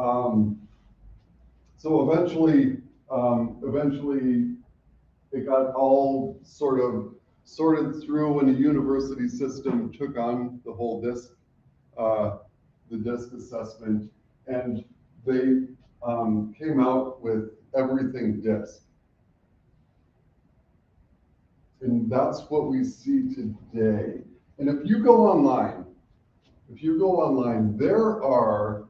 so eventually it got all sort of sorted through when the university system took on the whole DiSC, the DiSC assessment, and they came out with everything DiSC. And that's what we see today. And if you go online, there are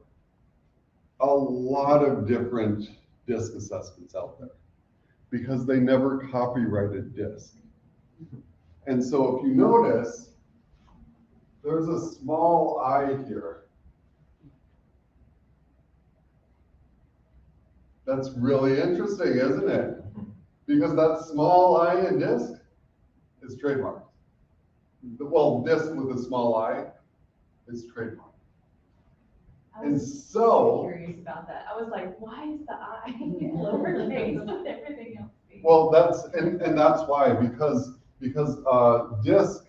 a lot of different DiSC assessments out there because they never copyrighted DiSC. And so if you notice, there's a small I here. That's really interesting, isn't it? Because that small I in DiSC is trademarked. Well, DiSC with a small I is trademarked. And so, curious about that. I was like, why is the I lowercase with everything else? well, and that's why, because DiSC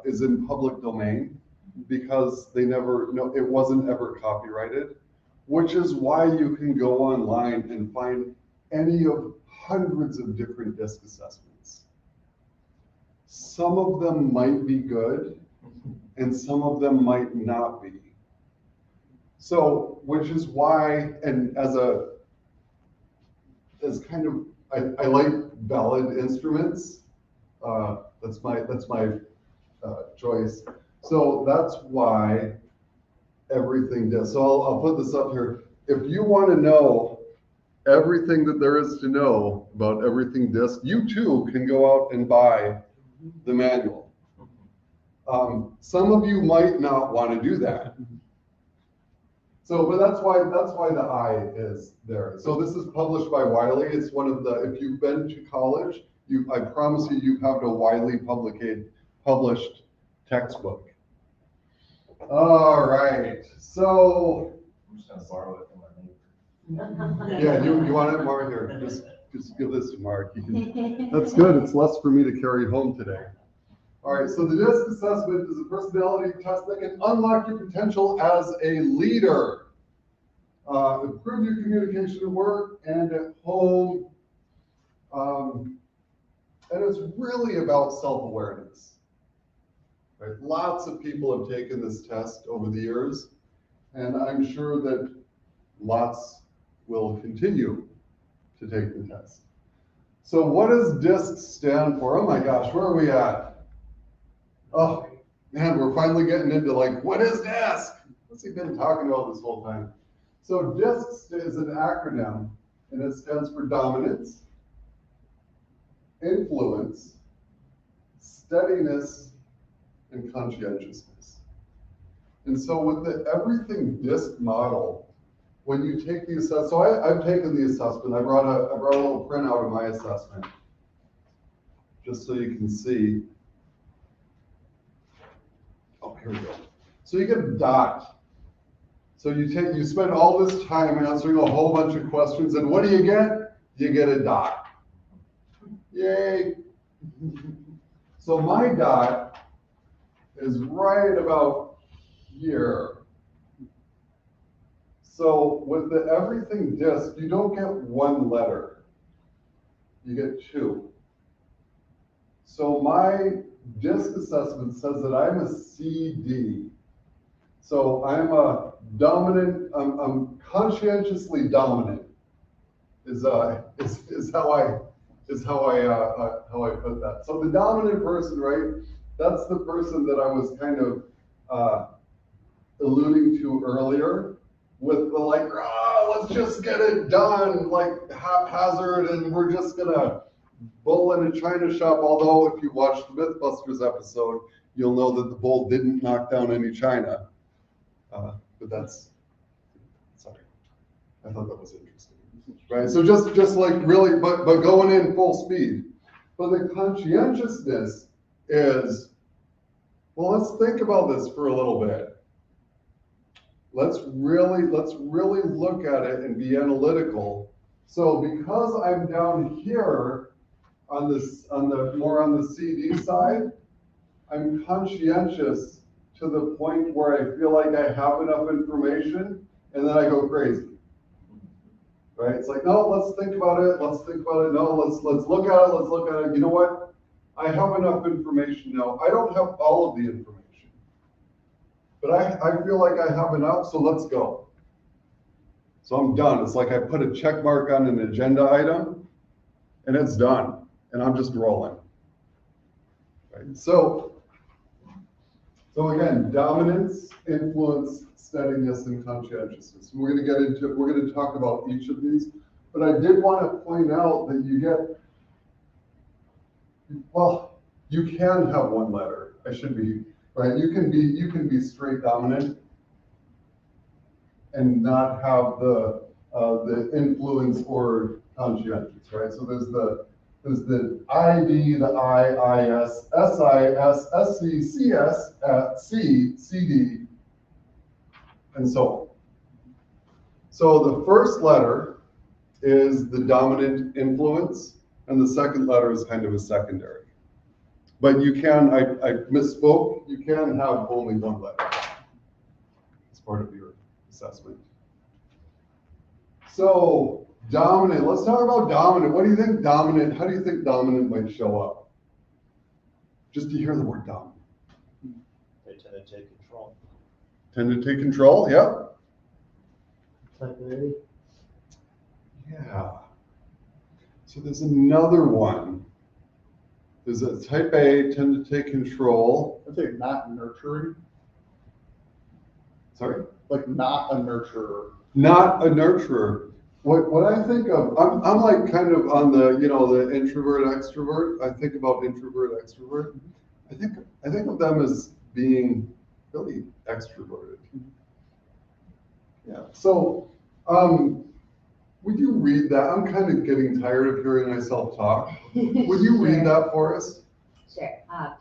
is in public domain because it wasn't ever copyrighted, which is why you can go online and find any of hundreds of different DiSC assessments. Some of them might be good, and some of them might not be. So, which is why, and as kind of, I like ballad instruments. That's my choice. So that's why everything DiSC. So I'll put this up here. If you want to know everything that there is to know about everything DiSC, you too can go out and buy the manual. Some of you might not want to do that. So, but that's why the I is there. So this is published by Wiley. It's one of the, if you've been to college, I promise you have a Wiley published textbook. All right, so. I'm just gonna borrow it from my neighbor. Yeah, you want it, Mark? Here, just give this to Mark. That's good. It's less for me to carry home today. All right, so the DiSC assessment is a personality test that can unlock your potential as a leader, improve your communication at work and at home, and it's really about self-awareness. Right? Lots of people have taken this test over the years, and I'm sure that lots will continue to take the test. So what does DiSC stand for? Oh my gosh, where are we at? Oh man, we're finally getting into like, what is DiSC? What's he been talking about this whole time? So DiSC is an acronym, and it stands for dominance, influence, steadiness, and conscientiousness. And so with the everything DiSC model, when you take the assessment, so I've taken the assessment. I brought a little printout of my assessment, just so you can see. Oh, here we go. So you get a dot. So you spend all this time answering a whole bunch of questions, and what do you get? You get a dot. Yay. So my dot is right about here. So with the everything DiSC, you don't get one letter. You get two. So my DiSC assessment says that I'm a CD. So I'm a dominant, I'm conscientiously dominant is how is how I put that. So the dominant person, right? That's the person that I was kind of alluding to earlier with the like, let's just get it done, like haphazard, and we're just gonna bull in a china shop. Although if you watch the Mythbusters episode, you'll know that the bull didn't knock down any china. But that's, sorry, I thought that was interesting, right? So just like really, but going in full speed. But the conscientiousness is, well, let's think about this for a little bit. Let's really look at it and be analytical. So because I'm down here on this, more on the CD side, I'm conscientious to the point where I feel like I have enough information, and then I go crazy. Right? It's like, no, let's think about it. Let's think about it. No, let's look at it. Let's look at it. You know what? I have enough information now. I don't have all of the information, but I feel like I have enough, so let's go. So I'm done. It's like I put a check mark on an agenda item, and it's done, and I'm just rolling. Right? So again, dominance, influence, steadiness, and conscientiousness. We're going to talk about each of these, but I did want to point out that you can have one letter. Right? You can be straight dominant and not have the influence or conscientious, right? So there's the ID, the I, IS, SIS, SC, CS, C, CD, and so on. So the first letter is the dominant influence, and the second letter is kind of a secondary. But you can, I misspoke, you can have only one letter as part of your assessment. So dominant, let's talk about dominant. What do you think dominant, how do you think dominant might show up? Just to hear the word dominant. They tend to take control. Tend to take control, yeah. Type A. Yeah. So there's another one. There's a type A, tend to take control. I think not nurturing, Sorry? like not a nurturer. Not a nurturer. What I think of, I'm like kind of on the, the introvert extrovert. I think about introvert extrovert. I think of them as being really extroverted. Yeah. So, would you read that? I'm kind of getting tired of hearing myself talk. Would you read that for us? Sure.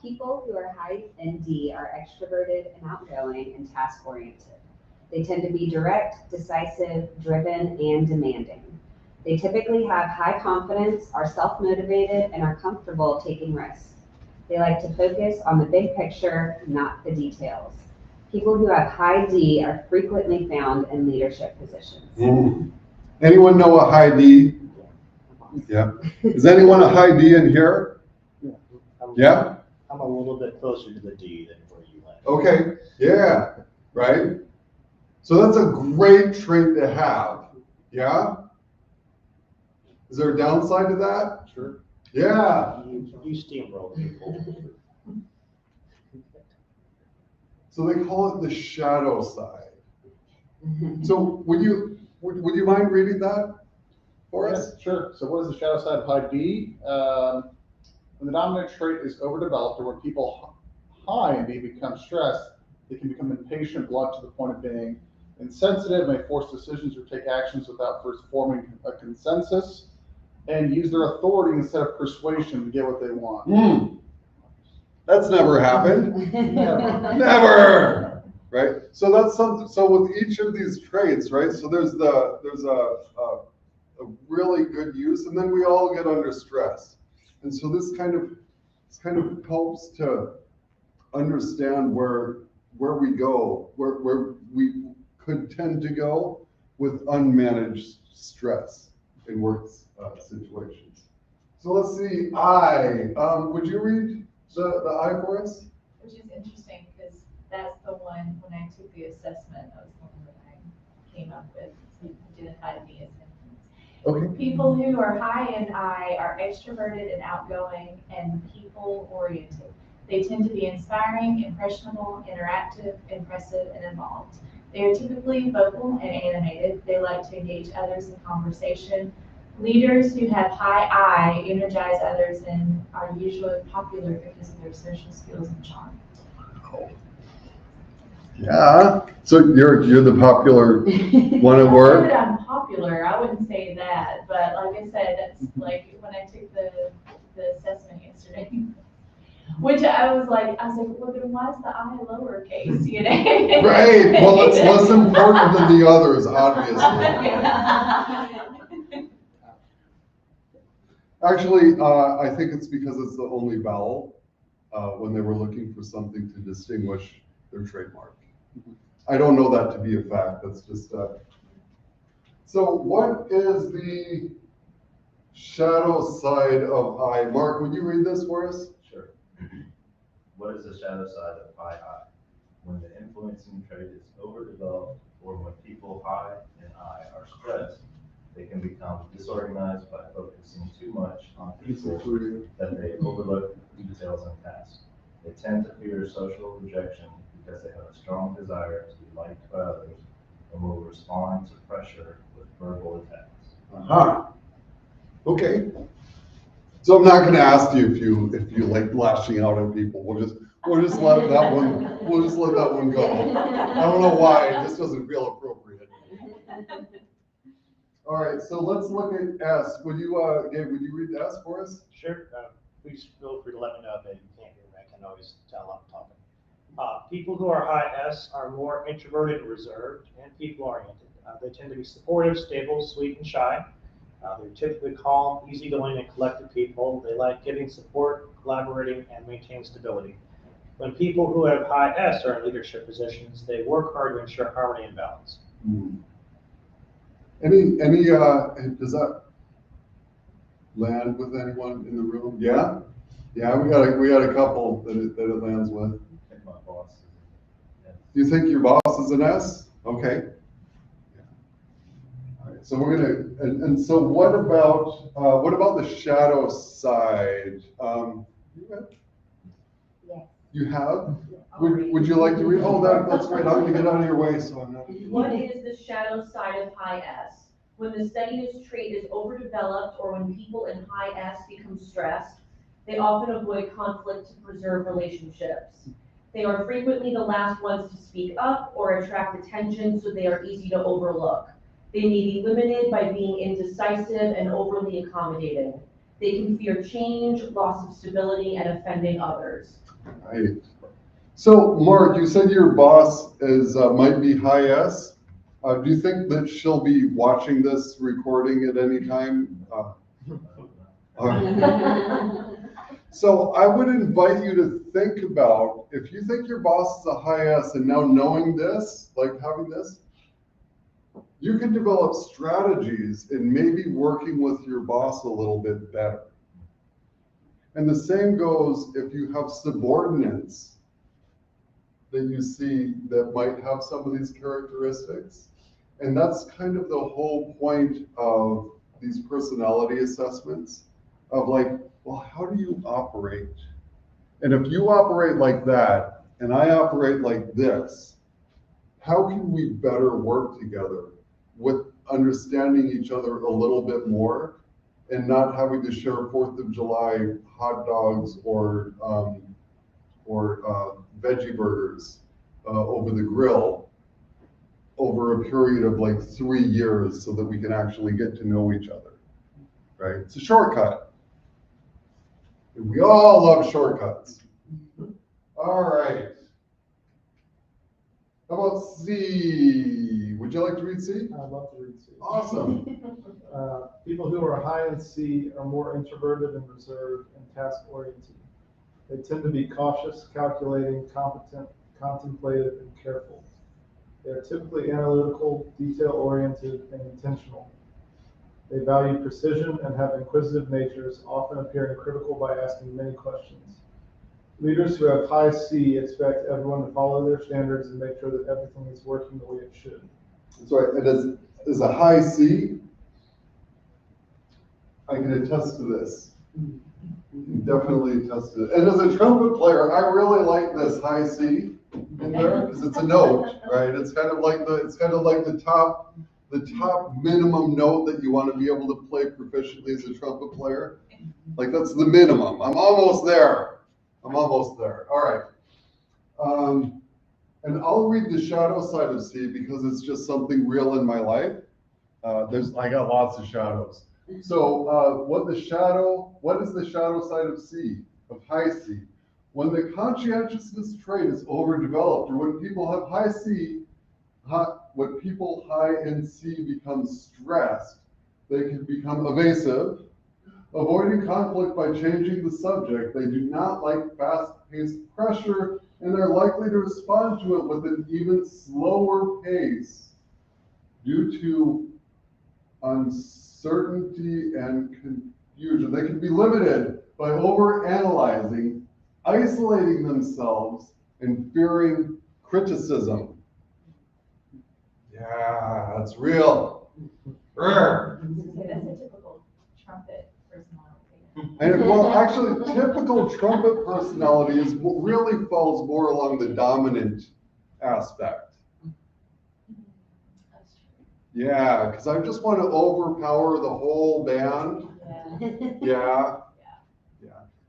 People who are high in D are extroverted and outgoing and task-oriented. They tend to be direct, decisive, driven, and demanding. They typically have high confidence, are self-motivated, and are comfortable taking risks. They like to focus on the big picture, not the details. People who have high D are frequently found in leadership positions. Mm. Anyone know a high D? Yeah. Is anyone a high D in here? Yeah? I'm a little bit closer to the D than where you went. Okay. Yeah. Right? So that's a great trait to have. Yeah? Is there a downside to that? Sure. Yeah. You steamroll people. So they call it the shadow side. So would you mind reading that for us? Yes, sure. So what is the shadow side of high D? When the dominant trait is overdeveloped, or when people high in D become stressed, they can become impatient, blunt to the point of being insensitive, may force decisions or take actions without first forming a consensus, and use their authority instead of persuasion to get what they want. Mm. That's never happened. Never. Never. Right. So that's something. So with each of these traits, right? So there's a really good use, and then we all get under stress, and so this kind of helps to understand where we go, where we could tend to go with unmanaged stress in work situations. So let's see. Would you read the I for us? Which is interesting because that's the one, when I took the assessment, that was the one that I came up with. So you didn't have me as influence. Okay. People who are high in I are extroverted and outgoing and people-oriented. They tend to be inspiring, impressionable, interactive, impressive, and involved. They are typically vocal and animated. They like to engage others in conversation. Leaders who have high I energize others and are usually popular because of their social skills and charm. Yeah, so you're the popular one at I work? said I'm popular, I wouldn't say that, but like I said, that's like when I took the assessment yesterday. Which I was like, well, then why is the I lowercase, you know? Right, well, it's less important than the others, obviously. Actually, I think it's because it's the only vowel, when they were looking for something to distinguish their trademark. I don't know that to be a fact, that's just, so what is the shadow side of I? Mark, would you read this for us? Sure. What is the shadow side of high I? When the influencing trait is overdeveloped, or when people high in I are stressed, they can become disorganized by focusing too much on people that they overlook details and tasks. They tend to fear social rejection because they have a strong desire to be liked by others and will respond to pressure with verbal attacks. Uh-huh. Okay. So I'm not gonna ask you if you like lashing out at people. We'll just let that one go. I don't know why, it just doesn't feel appropriate. All right, so let's look at S. Would you, Gabe, would you read S for us? Sure. Please feel free to let me know if you can't hear me. I can always tell I'm talking. People who are high S are more introverted, reserved, and people-oriented. They tend to be supportive, stable, sweet, and shy. They're typically calm, easygoing, and collected people. They like giving support, collaborating, and maintaining stability. When people who have high S are in leadership positions, they work hard to ensure harmony and balance. Any, does that land with anyone in the room? Yeah? Yeah, we got a couple that it lands with. I think my boss is, You think your boss is an S? Okay. All right, so we're gonna, and so what about the shadow side? Yes. You have? Would you like to read? Oh, that's great. I'm gonna get out of your way, so I'm not. What is the shadow side of high S? When the steadiness trait is overdeveloped or when people in high S become stressed, they often avoid conflict to preserve relationships. They are frequently the last ones to speak up or attract attention, so they are easy to overlook. They may be limited by being indecisive and overly accommodating. They can fear change, loss of stability, and offending others. Right. So, Mark, you said your boss is might be high S. Do you think that she'll be watching this recording at any time? So I would invite you to think about, if you think your boss is a high S and now knowing this, like having this, you can develop strategies in maybe working with your boss a little bit better. And the same goes if you have subordinates that you see that might have some of these characteristics. And that's kind of the whole point of these personality assessments of like, well, how do you operate? And if you operate like that, and I operate like this, how can we better work together with understanding each other a little bit more and not having to share 4th of July hot dogs or veggie burgers over the grill over a period of like 3 years so that we can actually get to know each other, right? It's a shortcut. We all love shortcuts. All right. How about C? Would you like to read C? I'd love to read C. Awesome. People who are high in C are more introverted and reserved and task-oriented. They tend to be cautious, calculating, competent, contemplative, and careful. They are typically analytical, detail-oriented, and intentional. They value precision and have inquisitive natures, often appearing critical by asking many questions. Leaders who have high C expect everyone to follow their standards and make sure that everything is working the way it should. That's right. It is a high C. I can attest to this. Definitely attest to it. And as a trumpet player, I really like this high C in there because it's a note, right? It's kind of like the top minimum note that you want to be able to play proficiently as a trumpet player. Like that's the minimum. I'm almost there. All right. And I'll read the shadow side of C because it's just something real in my life. I got lots of shadows. So what is the shadow side of C, of high C? When the conscientiousness trait is overdeveloped, or when people have high C, when people high in C become stressed, they can become evasive, avoiding conflict by changing the subject. They do not like fast-paced pressure, and they're likely to respond to it with an even slower pace due to uncertainty and confusion. They can be limited by overanalyzing, isolating themselves, and fearing criticism. Yeah, that's real. That's a typical trumpet personality. And well, actually, typical trumpet personality really falls more along the dominant aspect. That's true. Yeah, because I just want to overpower the whole band. Yeah.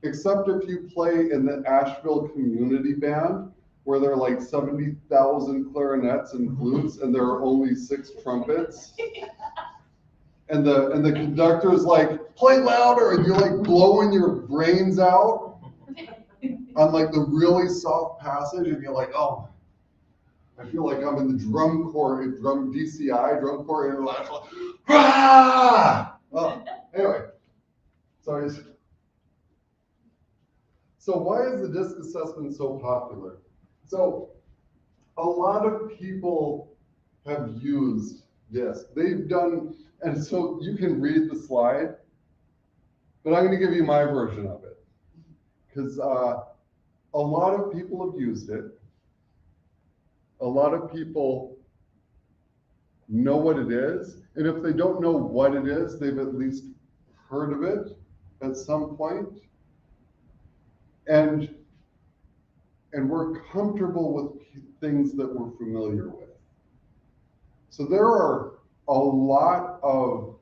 Except if you play in the Asheville Community Band, where there are like 70,000 clarinets and flutes, and there are only 6 trumpets. And the conductor's like, play louder, and you're like blowing your brains out on like the really soft passage, and you're like, oh, I feel like I'm in the drum corps, DCI, Drum Corps International. Ah! Well, anyway, sorry. So why is the DiSC assessment so popular? So a lot of people have used DiSC. They've done, and so you can read the slide, but I'm going to give you my version of it. Because a lot of people have used it. A lot of people know what it is. And if they don't know what it is, they've at least heard of it at some point. And we're comfortable with things that we're familiar with. So there are a lot of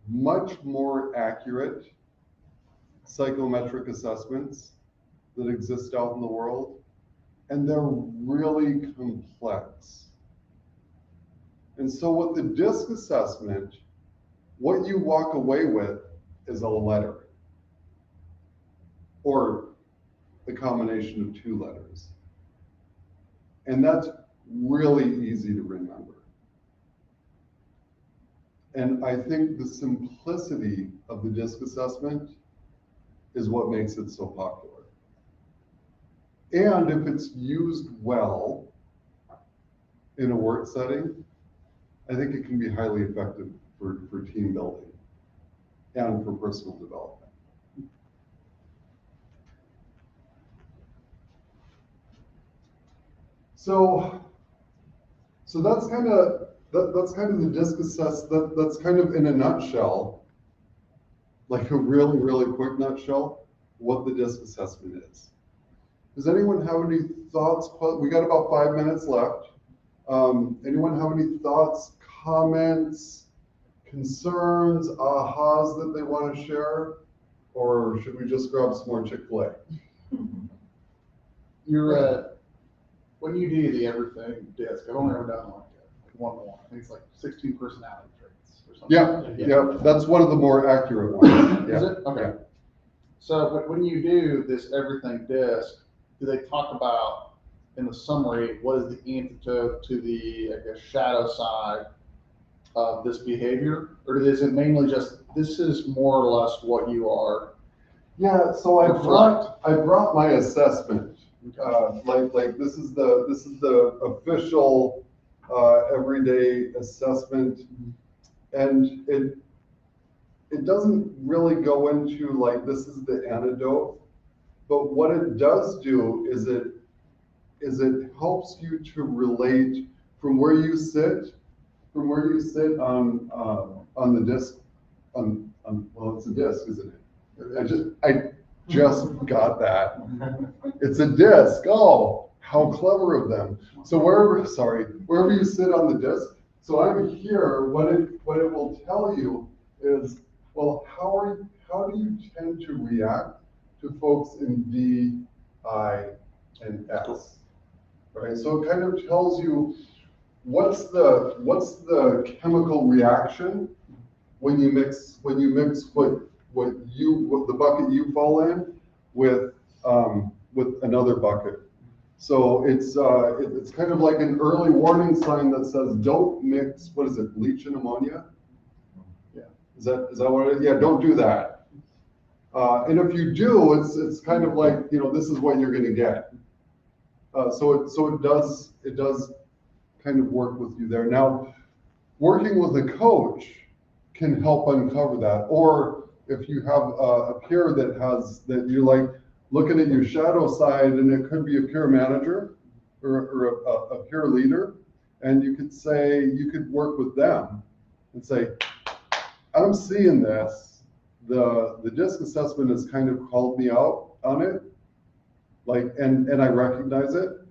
much more accurate psychometric assessments that exist out in the world, and they're really complex. And so with the DiSC assessment, what you walk away with is a letter, or the combination of 2 letters. And that's really easy to remember. And I think the simplicity of the DiSC assessment is what makes it so popular. And if it's used well in a work setting, I think it can be highly effective for team building and for personal development. So that's kind of the DiSC assessment. That's kind of in a nutshell, like a really, really quick nutshell, what the DiSC assessment is. Does anyone have any thoughts? We got about 5 minutes left. Anyone have any thoughts, comments, concerns, ahas that they want to share? Or should we just grab some more Chick-fil-A? When you do the everything DiSC, I've only ever done like one. I think it's like 16 personality traits or something. Yeah, that's one of the more accurate ones. Is it? Okay. So when you do this everything DiSC, do they talk about in the summary what is the antidote to the, I guess, shadow side of this behavior, or is it mainly just this is more or less what you are? Yeah. So I brought my assessment. Like this is the official everyday assessment, and it doesn't really go into like this is the antidote, but what it does do is it helps you to relate from where you sit on the DiSC on Well, it's a disc, isn't it? I just got that. It's a disc. Oh, how clever of them. So wherever you sit on the disc, so I'm here, what it will tell you is, well, how do you tend to react to folks in D, I, and S? Right? So it kind of tells you what's the chemical reaction when you mix what the bucket you fall in with another bucket. So it's kind of like an early warning sign that says don't mix, what is it, bleach and ammonia? Yeah. Is that what it is? Yeah, don't do that. And if you do, it's kind of like, this is what you're going to get. So it does kind of work with you there. Now, working with a coach can help uncover that. Or if you have a peer that you're like looking at your shadow side, and it could be a peer manager or a peer leader, and you could work with them and say, I'm seeing this. The DISC assessment has kind of called me out on it, and I recognize it.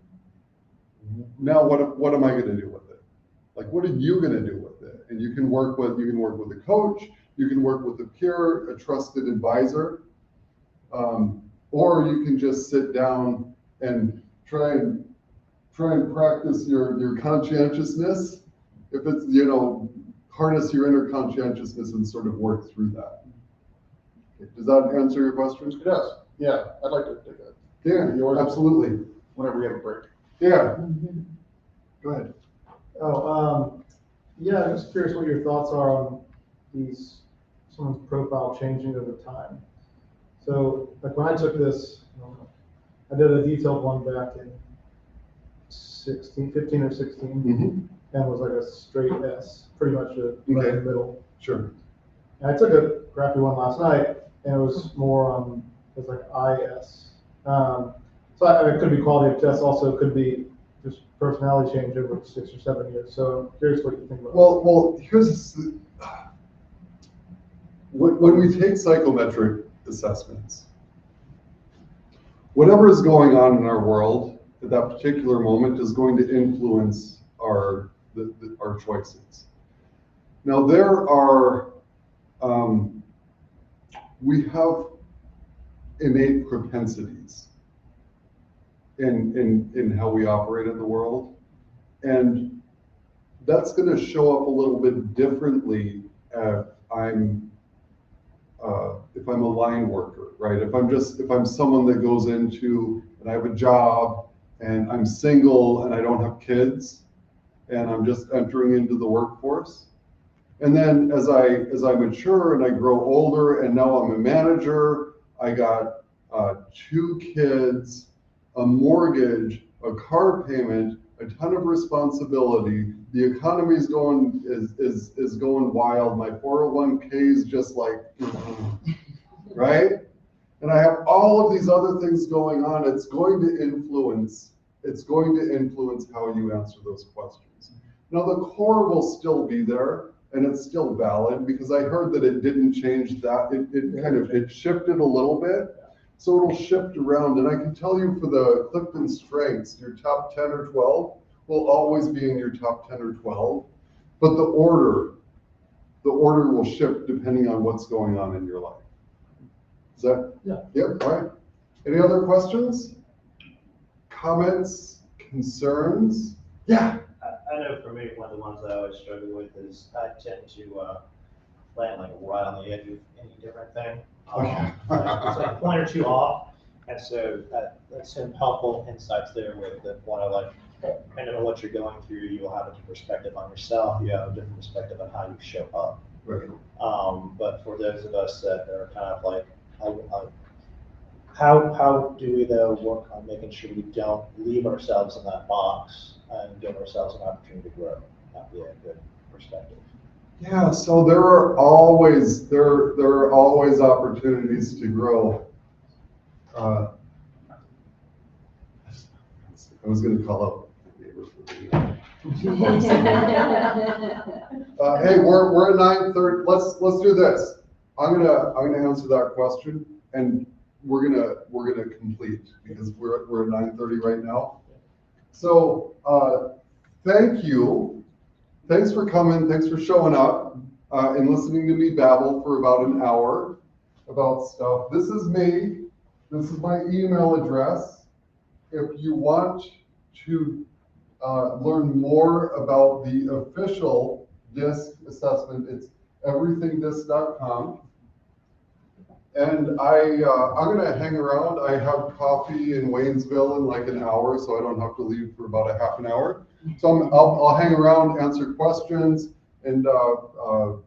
Now, what am I going to do with it? Like, what are you going to do with it? And you can work with a coach, you can work with a peer, a trusted advisor, or you can just sit down and try and practice your conscientiousness. If it's, harness your inner conscientiousness and sort of work through that. Okay. Does that answer your question? It does. Yeah, I'd like to take that. Yeah, Yours? absolutely. Whenever we have a break. Yeah. Go ahead. Yeah, I'm just curious what your thoughts are on someone's profile changing over time. So, like when I took this, I did a detailed one back in 15 or 16, and was like a straight S, pretty much right in the middle. Sure. And I took a crappy one last night, and it was more it was like IS. So it could be quality of test, also could be just personality change over 6 or 7 years. So I'm curious what you think about that. Well, here's when we take psychometric assessments, whatever is going on in our world at that particular moment is going to influence our choices. Now there are we have innate propensities in how we operate in the world, and that's going to show up a little bit differently if I'm a line worker, right? If I'm someone that goes into, and I have a job and I'm single and I don't have kids and I'm just entering into the workforce. And then as I mature and I grow older and now I'm a manager, I got 2 kids, a mortgage, a car payment, a ton of responsibility. The economy is going wild. My 401k is just like, right? And I have all of these other things going on. It's going to influence how you answer those questions. Now the core will still be there, and it's still valid, because I heard that it didn't change that. It shifted a little bit. So it'll shift around, and I can tell you for the Clifton strengths, your top 10 or 12 will always be in your top 10 or 12, but the order will shift depending on what's going on in your life. Is that? Yeah. Yep, all right. Any other questions? Comments? Concerns? Yeah. I know for me, one of the ones I always struggle with is I tend to land like right on the edge of any different thing. It's like a point or two off, and so that's some helpful insights there with the one of like, depending on what you're going through, you'll have a different perspective on yourself, you have a different perspective on how you show up. Right. But for those of us that are kind of like, how do we though work on making sure we don't leave ourselves in that box and give ourselves an opportunity to grow? That'd be a good perspective. Yeah, so there are always opportunities to grow. I was going to call up the neighbor for the hey, we're at 9:30. Let's do this. I'm gonna answer that question, and we're gonna complete, because we're at 9:30 right now. So, thank you. Thanks for coming. Thanks for showing up, and listening to me babble for about an hour about stuff. This is me. This is my email address. If you want to learn more about the official DiSC assessment, it's everythingdisc.com. And I'm gonna hang around. I have coffee in Waynesville in like an hour, so I don't have to leave for about a half an hour. So I'll hang around, answer questions, and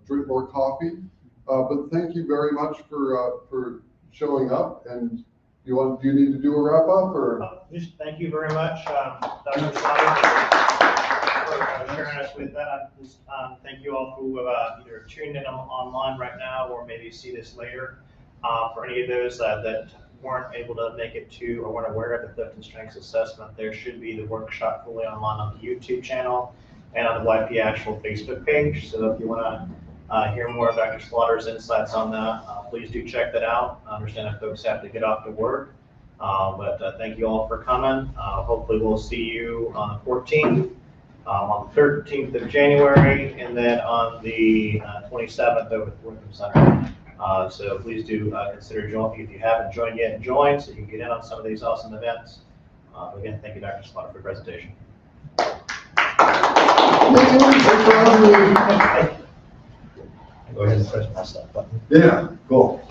drink more coffee. But thank you very much for showing up. And do you need to do a wrap up, or? Just thank you very much, Dr. Slaughter, for sharing us with that. Thank you all who have either tuned in online right now or maybe see this later. For any of those that weren't able to make it to or weren't aware of the Clifton Strengths Assessment, there should be the workshop fully online on the YouTube channel and on the YP Actual Facebook page. So if you want to hear more of Dr. Slaughter's insights on that, please do check that out. I understand if folks have to get off to work, but thank you all for coming. Hopefully we'll see you on the 14th, on the 13th of January, and then on the 27th over at the Wortham Center. So please do consider joining. If you haven't joined yet, join so you can get in on some of these awesome events. Again, thank you, Dr. Slaughter, for your presentation. Go ahead and press my stop button. Yeah, cool.